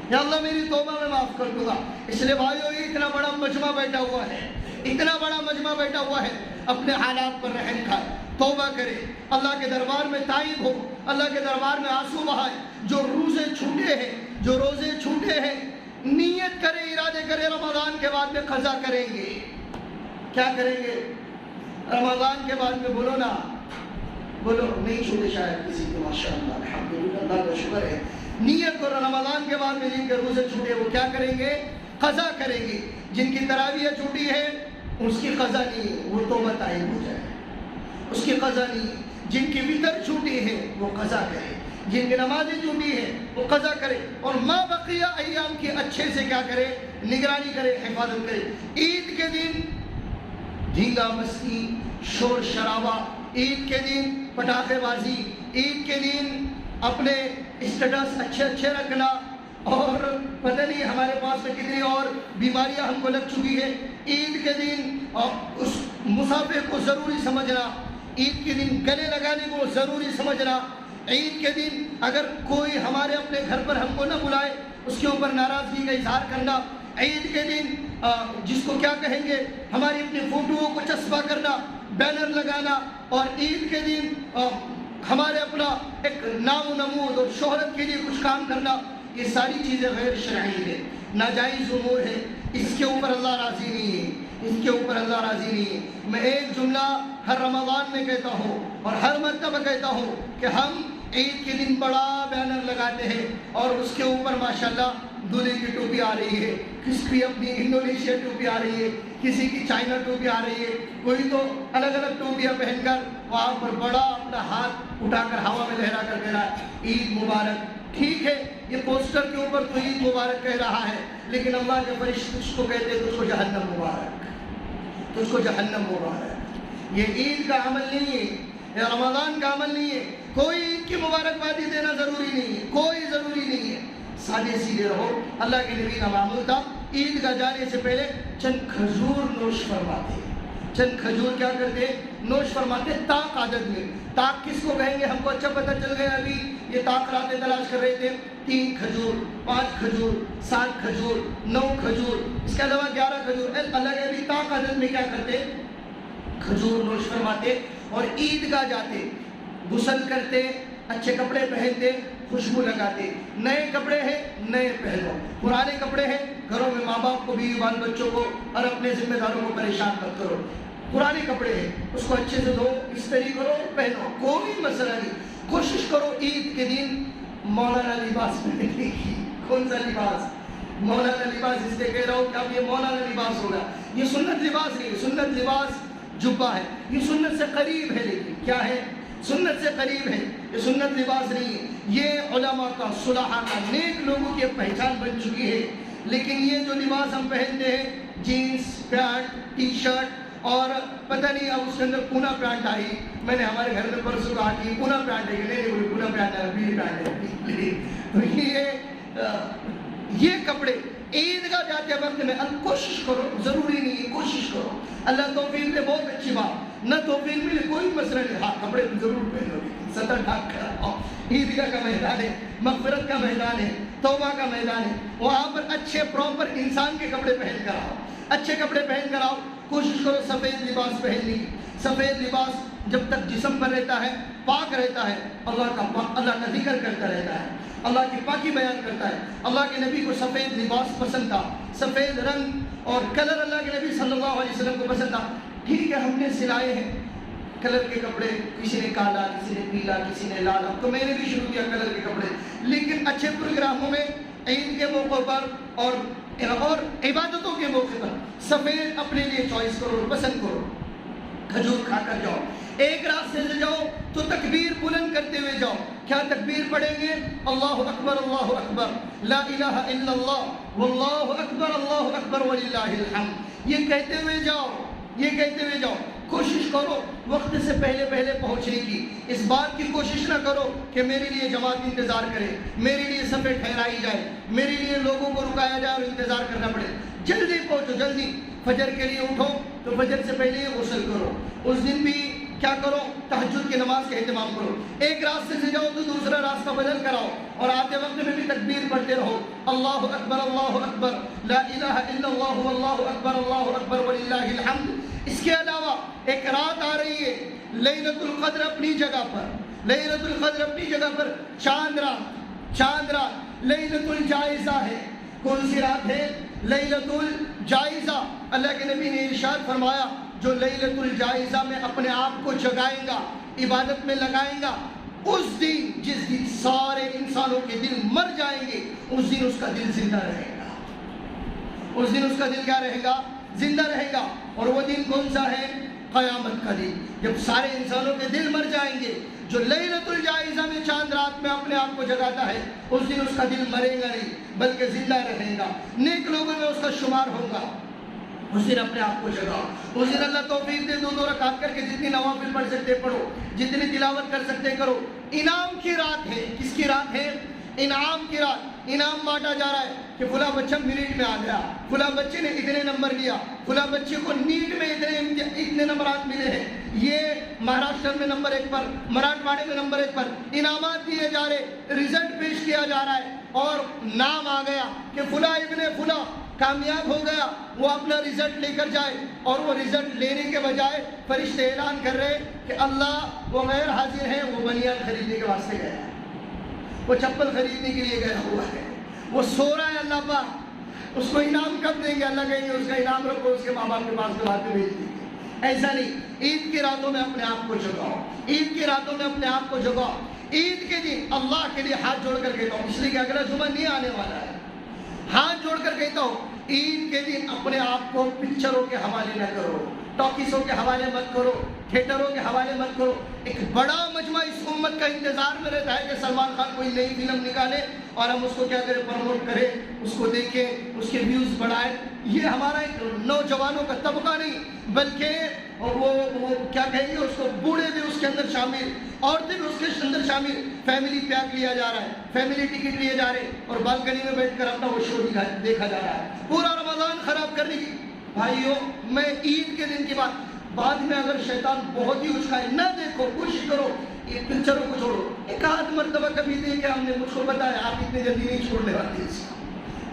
یا اللہ میری توبہ میں معاف کر دوں گا۔ اس لیے بھائیو اتنا بڑا مجمع بیٹھا ہوا ہے، اتنا بڑا مجمع بیٹھا ہوا ہے، اپنے حالات پر رحم کھائے، توبہ کرے، اللہ کے دربار میں تائب ہو، اللہ کے دربار میں آنسو بہائے۔ جو روزے چھوٹے ہیں، جو روزے چھوٹے ہیں، نیت کرے، ارادے کرے رمضان کے بعد میں قضا کریں گے۔ کیا کریں گے رمضان کے بعد میں؟ بولو نا، بولو، نہیں چھوٹے شاید کسی کے، ماشاءاللہ الحمدللہ، اللہ کا شکر ہے۔ نیت کرو رمضان کے بعد میں جن کے روزے چھوٹے وہ کیا کریں گے؟ قضا کریں گے۔ جن کی تراویح چھوٹی ہے اس کی قضا نہیں ہے، وہ توبہ طائب ہو جائے، اس کی قضا نہیں ہے۔ جن کی وتر چھوٹی ہے وہ قضا کرے، جن کی نمازیں چھوٹی ہے وہ قضا کرے، اور ما بقیہ ایام کی اچھے سے کیا کرے؟ نگرانی کرے، حفاظت کرے۔ عید کے دن دھینگا مستی، شور شرابہ، عید کے دن پٹاخے بازی، عید کے دن اپنے اسٹیٹس اچھے اچھے رکھنا، اور پتہ نہیں ہمارے پاس میں کتنی اور بیماریاں ہم کو لگ چکی ہے۔ عید کے دن اس مسافر کو ضروری سمجھنا، عید کے دن گلے لگانے کو ضروری سمجھنا، عید کے دن اگر کوئی ہمارے اپنے گھر پر ہم کو نہ بلائے اس کے اوپر ناراضگی کا اظہار کرنا، عید کے دن جس کو کیا کہیں گے ہماری اپنی فوٹوؤں کو چسپاں کرنا، بینر لگانا، اور عید کے دن ہمارے اپنا ایک نام و نمود اور شہرت کے لیے کچھ کام کرنا، یہ ساری چیزیں غیر شرعی ہے، ناجائز امور ہے، اس کے اوپر اللہ راضی نہیں ہے، اس کے اوپر اللہ راضی نہیں ہے۔ میں ایک جملہ ہر رمضان میں کہتا ہوں اور ہر مرتبہ کہتا ہوں کہ ہم عید کے دن بڑا بینر لگاتے ہیں اور اس کے اوپر ماشاءاللہ دولہے کی ٹوپی آ رہی ہے، کسی کی اپنی انڈونیشیا ٹوپی آ رہی ہے، کسی کی چائنا ٹوپی آ رہی ہے، کوئی تو الگ الگ ٹوپیاں پہن کر وہاں پر بڑا اپنا ہاتھ اٹھا کر ہوا میں لہرا کر کہہ رہا ہے عید مبارک۔ ٹھیک ہے، یہ پوسٹر کے اوپر تو عید مبارک کہہ رہا ہے، لیکن اللہ کے فرشتے اس کو کہتے ہیں تجھ کو جہنم مبارک، تجھ کو جہنم مبارک۔ یہ عید کا عمل نہیں ہے، یہ رمضان کا عمل نہیں ہے۔ کوئی عید کی مبارکبادی دینا ضروری نہیں ہے، کوئی ضروری نہیں ہے، سادے سیدھے رہو۔ اللہ کے نبی کا معمول تھا عید کا جانے سے پہلے چند کھجور نوش فرماتے، چند کھجور کیا کرتے؟ نوش فرماتے، طاق عدد میں۔ طاق کس کو کہیں گے ہم کو اچھا پتہ چل گیا، ابھی یہ طاق راتیں تلاش کر رہے تھے۔ 3 کھجور، 5 کھجور، 7 کھجور، 9 کھجور، اس کے علاوہ 11 کھجور، اللہ کے ابھی طاق عدد میں کیا کرتے؟ کھجور نوش فرماتے، اور عید گاہ جاتے، غسل کرتے، اچھے کپڑے پہنتے، خوشبو لگاتے۔ نئے کپڑے ہیں نئے پہنو، پرانے کپڑے ہیں گھروں میں ماں باپ کو بھی، بال بچوں کو اور اپنے ذمہ داروں کو پریشان مت کرو۔ پرانے کپڑے ہیں اس کو اچھے سے دھو، استری کرو، پہنو، کوئی مسئلہ نہیں۔ کوشش کرو عید کے دن مولانا لباس پہننے کی۔ کون سا لباس؟ مولانا لباس، اس لیے کہہ رہا ہوں کہ اب یہ مولانا لباس ہوگا، یہ سنت لباس نہیں ہے۔ سنت لباس جبہ ہے، یہ سنت سے قریب ہے، لیکن کیا ہے؟ سنت سے قریب ہے، یہ سنت لباس نہیں ہے۔ یہ علماء کا، صلحاء کا، نیک لوگوں کی پہچان بن چکی ہے۔ لیکن یہ جو لباس ہم پہنتے ہیں، جینس پینٹ، ٹی شرٹ، اور پتہ نہیں اب اس کے اندر پونا پینٹ آئی، میں نے ہمارے گھر میں پرسوں کہا کہ پونا پینٹ ہے کہ نہیں، پونا پینٹ ہے، پیلی پینٹ ہے۔ تو یہ کپڑے عید گاہ جاتے وقت میں کوشش کرو، ضروری نہیں ہے، کوشش کرو، اللہ توفیق دے، بہت اچھی بات، نہ توفیق ملے کوئی مسئلہ نہیں، ہاں کپڑے ضرور پہنو، سطر ڈھانک کر آؤ۔ عید گاہ کا میدان ہے، مغفرت کا میدان ہے، توبہ کا میدان ہے، وہاں پر اچھے پراپر انسان کے کپڑے پہن کر آؤ، اچھے کپڑے پہن کر آؤ۔ کوشش کرو سفید لباس پہننے کی۔ سفید لباس جب تک جسم پر رہتا ہے، پاک رہتا ہے، اللہ کا ذکر کرتا رہتا ہے، اللہ کی پاکی بیان کرتا ہے۔ اللہ کے نبی کو سفید لباس پسند تھا، سفید رنگ اور کلر اللہ کے نبی صلی اللہ علیہ وسلم کو پسند تھا۔ ٹھیک ہے، ہم نے سلائے ہیں کلر کے کپڑے، کسی نے کالا، کسی نے پیلا، کسی نے لالا، تو میں نے بھی شروع کیا کلر کے کپڑے۔ لیکن اچھے پروگراموں میں، عید کے موقع پر اور عبادتوں کے موقع پر سفید اپنے لیے چوائس کرو، پسند کرو۔ کھجور کھا کر جاؤ، ایک راستے سے جاؤ تو تکبیر بلند کرتے ہوئے جاؤ. کیا تکبیر پڑھیں گے؟ اللہ اکبر لا الہ الا اللہ واللہ اکبر وللہ الحمد. یہ کہتے ہوئے جاؤ، یہ کہتے ہوئے جاؤ. کوشش کرو وقت سے پہلے پہنچنے کی. اس بات کی کوشش نہ کرو کہ میرے لیے جماعت انتظار کرے، میرے لیے صفیں ٹھہرائی جائے، میرے لیے لوگوں کو رکایا جائے اور انتظار کرنا پڑے. جلدی پہنچو، جلدی. فجر کے لیے اٹھو تو فجر سے پہلے ہی غسل کرو. اس دن بھی کیا کرو؟ تہجد کی نماز کا اہتمام کرو. ایک راستے سے جاؤ تو دوسرا راستہ بدل کر آؤ اور آتے وقت میں بھی تکبیر پڑھتے رہو. اللہ اکبر لا الہ الا اللہ واللہ اکبر وللہ الحمد. اس کے علاوہ ایک رات آ رہی ہے لیلۃ القدر اپنی جگہ پر، لیلۃ القدر اپنی جگہ پر، چاند رات لیلۃ الجائزہ ہے. کون سی رات ہے؟ لیلۃ الجائزہ. اللہ کے نبی نے ارشاد فرمایا جو لیلۃ الجائزہ میں اپنے آپ کو جگائے گا، عبادت میں لگائے گا، اس دن جس دن سارے انسانوں کے دل مر جائیں گے اس دن اس کا دل زندہ رہے گا. اس دن اس کا دل کیا رہے گا؟ زندہ رہے گا. اور وہ دن کون سا ہے؟ قیامت کا دن، جب سارے انسانوں کے دل مر جائیں گے. جو لیلۃ الجائزہ میں چاند رات میں اپنے آپ کو جگاتا ہے اس دن اس کا دل مرے گا نہیں بلکہ زندہ رہے گا، نیک لوگوں میں اس کا شمار ہوگا. اس دن اپنے آپ کو جگاؤ. اس دن اللہ توفیق دے، 2 رکعت کر کے جتنی نوافل پڑھ سکتے پڑھو، جتنی تلاوت کر سکتے کرو. انعام کی رات ہے. کس کی رات ہے؟ انعام کی رات. انعام بانٹا جا رہا ہے کہ فلاں بچہ میرٹ میں آ گیا، فلاں بچے نے اتنے نمبر لیا، فلاں بچے کو نیٹ میں اتنے نمبرات ملے ہیں، یہ مہاراشٹر میں نمبر 1 پر، مراٹھواڑے میں نمبر 1 پر. انعامات دیے جا رہے، رزلٹ پیش کیا جا رہا ہے اور نام آ گیا کہ فلاں ابن فلاں کامیاب ہو گیا، وہ اپنا رزلٹ لے کر جائے. اور وہ رزلٹ لینے کے بجائے فرشتے اعلان کر رہے کہ اللہ وہ غیر حاضر ہیں، وہ بنیان خریدنے کے واسطے گیا ہے، وہ چپل خریدنے کے لیے گیا ہوا ہے، وہ سو رہا ہے. اللہ پاک اس کو انعام کب دیں گے؟ اللہ کہیں گے اس کا انعام رکھو، اس کے ماں باپ کے پاس دلوا کے بھیج دیں گے. ایسا نہیں. عید کی راتوں میں اپنے آپ کو جگاؤ، عید کی راتوں میں اپنے آپ کو جگاؤ. عید کے دن اللہ کے لیے ہاتھ جوڑ کر کہتا ہوں، اس لیے کہ اگلا جمعہ نہیں آنے والا ہے، ہاتھ جوڑ کر کہتا ہوں عید کے دن اپنے آپ کو پکچروں کے حوالے نہ کرو، ٹاکیسوں کے حوالے مت کرو، تھیٹروں کے حوالے مت کرو. ایک بڑا مجمع اس امت کا انتظار میں رہتا ہے کہ سلمان خان کوئی نئی فلم نکالے اور ہم اس کو کیا کریں؟ پروموٹ کریں، اس کو دیکھیں، اس کے ویوز بڑھائیں. یہ ہمارا ایک نوجوانوں کا طبقہ نہیں بلکہ وہ کیا کہیں گے اس کو، بوڑھے بھی اس کے اندر شامل، عورتیں بھی اس کے اندر شامل. فیملی پیک لیا جا رہا ہے، فیملی ٹکٹ لیے جا رہے ہیں اور بالکنی میں بیٹھ کر اپنا وہ شو دیکھا جا رہا ہے. پورا رمضان خراب کرنے کی. بھائیو میں عید کے دن کی بعد میں اگر شیطان بہت ہی اچکائے نہ دیکھو، کوشش کرو یہ پکچروں کو چھوڑو. ایک آدھ مرتبہ کبھی دیکھے ہم نے، مجھ کو پتا ہے آپ اتنی جلدی نہیں چھوڑنے والے.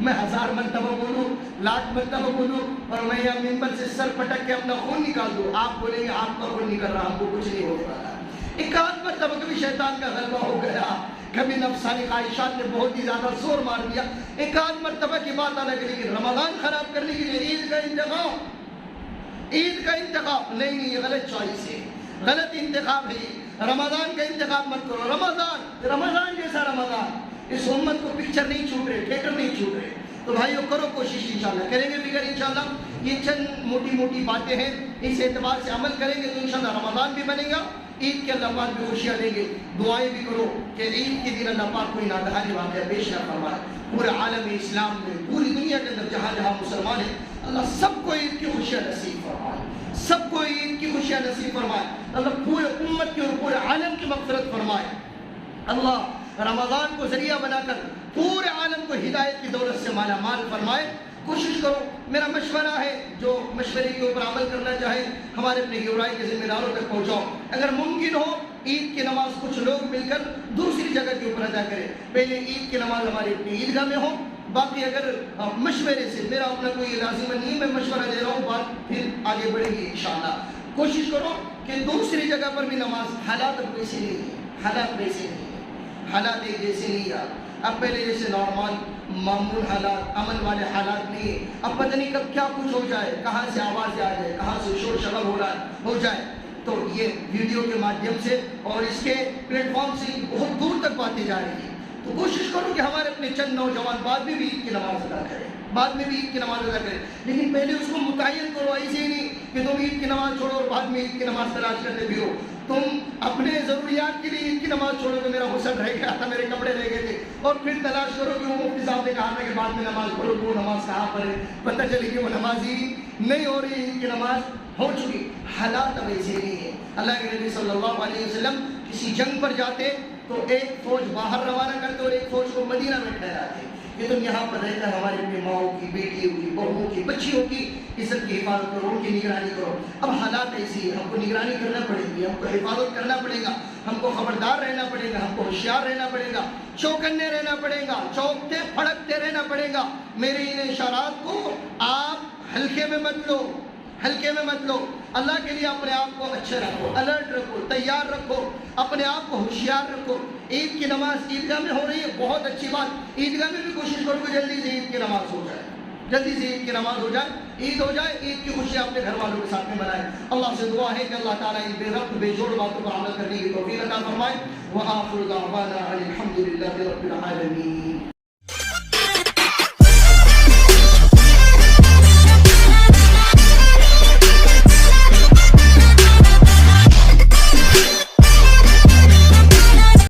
میں 1000 مرتبہ بولوں، 1,00,000 مرتبہ بولوں اور میں یہاں ممبر سے سر پٹک کے اپنا خون نکال دوں، آپ بولیں گے آپ کا خون نکل رہا، ہم کو کچھ نہیں ہو رہا. ایک آدھ مرتبہ کبھی شیطان کا غلبہ ہو گیا، کبھی نفسانی خواہشات نے بہت ہی زیادہ زور مار دیا، ایک آدھ مرتبہ کی بات الگ ہے. لیکن رمضان خراب کرنے کے لیے عید کا انتخاب نہیں، یہ غلط چوائس ہے، غلط انتخاب ہے. رمضان کا انتخاب مت کرو. رمضان جیسا رمضان اس امت کو پکچر نہیں چھوٹ رہے، تھیٹر نہیں چھوٹ رہے. تو بھائیو کرو کوشش، انشاءاللہ کریں گے فکر انشاءاللہ. یہ چند موٹی باتیں ہیں، اس اعتبار سے عمل کریں گے تو انشاءاللہ رمضان بھی بنے گا، عید کے اللہ پاک بھی خوشیاں دیں گے. دعائیں بھی کرو کہ عید کے دن اللہ پاک کوئی ناگہانی واقعہ پیش نہ فرمائے. پورے عالم اسلام میں، پوری دنیا کے اندر جہاں جہاں مسلمان ہیں، اللہ سب کو عید کی خوشیاں نصیب فرمائے، سب کو عید کی خوشیاں نصیب فرمائے. اللہ پورے امت کی اور پورے عالم کی مغفرت فرمائے. اللہ رمضان کو ذریعہ بنا کر پورے عالم کو ہدایت کی دولت سے مالا مال فرمائے. کوشش کرو. میرا مشورہ ہے، جو مشورے کے اوپر عمل کرنا چاہے ہمارے اپنے گیورائی کے ذمہ داروں تک پہنچاؤ. اگر ممکن ہو عید کی نماز کچھ لوگ مل کر دوسری جگہ کے اوپر ادا کریں. پہلے عید کی نماز ہماری اپنی عیدگاہ میں ہو. باقی اگر مشورے سے، میرا اپنا کوئی لازم نہیں، میں مشورہ دے رہا ہوں، بات پھر آگے بڑھے گی انشاءاللہ. کوشش کرو کہ دوسری جگہ پر بھی نماز، حالات اب ویسے نہیں ہے، حالات ایک جیسے نہیں ہے. اب پہلے جیسے نارمل معمول حالات، امن والے حالات نہیں ہے. اب پتہ نہیں کب کیا کچھ ہو جائے، کہاں سے آواز آ جائے، کہاں سے شور شرابہ ہو جائے. تو یہ ویڈیو کے مادھیم سے اور اس کے پلیٹ فارم سے بہت دور تک باتیں جا رہی ہیں. تو کوشش کرو کہ ہمارے اپنے چند نوجوان بعد بھی عید کی نماز ادا کریں. بعد میں بھی عید کی نماز ادا کریں، لیکن پہلے اس کو متعین کرو، ایسے ہی نہیں کہ تم عید کی نماز چھوڑو اور بعد میں عید کی نماز تلاش کرتے بھی ہو۔ تم اپنے ضروریات کے لیے عید کی نماز چھوڑو کہ میرا غسل رہ گیا تھا، میرے کپڑے رہ گئے تھے، اور پھر تلاش کرو کہ وہ مفتی صاحب نے کہا تھا کہ بعد میں نماز پڑھو، وہ نماز کہاں پڑھے، پتہ چلے کہ وہ نماز ہی نہیں ہو رہی، عید کی نماز ہو چکی۔ حالات اب ایسے نہیں ہیں۔ اللہ کے نبی صلی اللہ علیہ وسلم کسی جنگ پر جاتے تو ایک فوج باہر روانہ کرتے اور ایک فوج کو مدینہ میں ٹھہراتے کہ تم یہاں پر رہ کر ہماری اپنی ماؤں کی، بیٹیوں کی، بہوؤں کی، بچیوں کی عزت کی حفاظت کرو، ان کی نگرانی کرو۔ اب حالات ایسی ہیں، ہم کو نگرانی کرنا پڑے گی، ہم کو حفاظت کرنا پڑے گا، ہم کو خبردار رہنا پڑے گا، ہم کو ہوشیار رہنا پڑے گا، چوکنے رہنا پڑے گا، چوکتے پھڑکتے رہنا پڑے گا۔ میرے ان اشارات کو آپ ہلکے میں مت لو، ہلکے میں مت لو۔ اللہ کے لیے اپنے آپ کو اچھے رکھو، الرٹ رکھو، تیار رکھو، اپنے آپ کو ہوشیار رکھو۔ عید کی نماز عیدگاہ میں ہو رہی ہے، بہت اچھی بات، عیدگاہ میں بھی کوشش کرو کہ جلدی سے عید کی نماز ہو جائے، جلدی سے عید کی نماز ہو جائے، عید ہو جائے، عید کی خوشی اپنے گھر والوں کے ساتھ میں منائیں۔ اللہ سے دعا ہے کہ اللہ تعالیٰ ان بے ربط بے جوڑ باتوں پر عمل کرنے کی توفیق عطا فرمائے۔ وآخر دعوانا الحمد للہ رب العالمین۔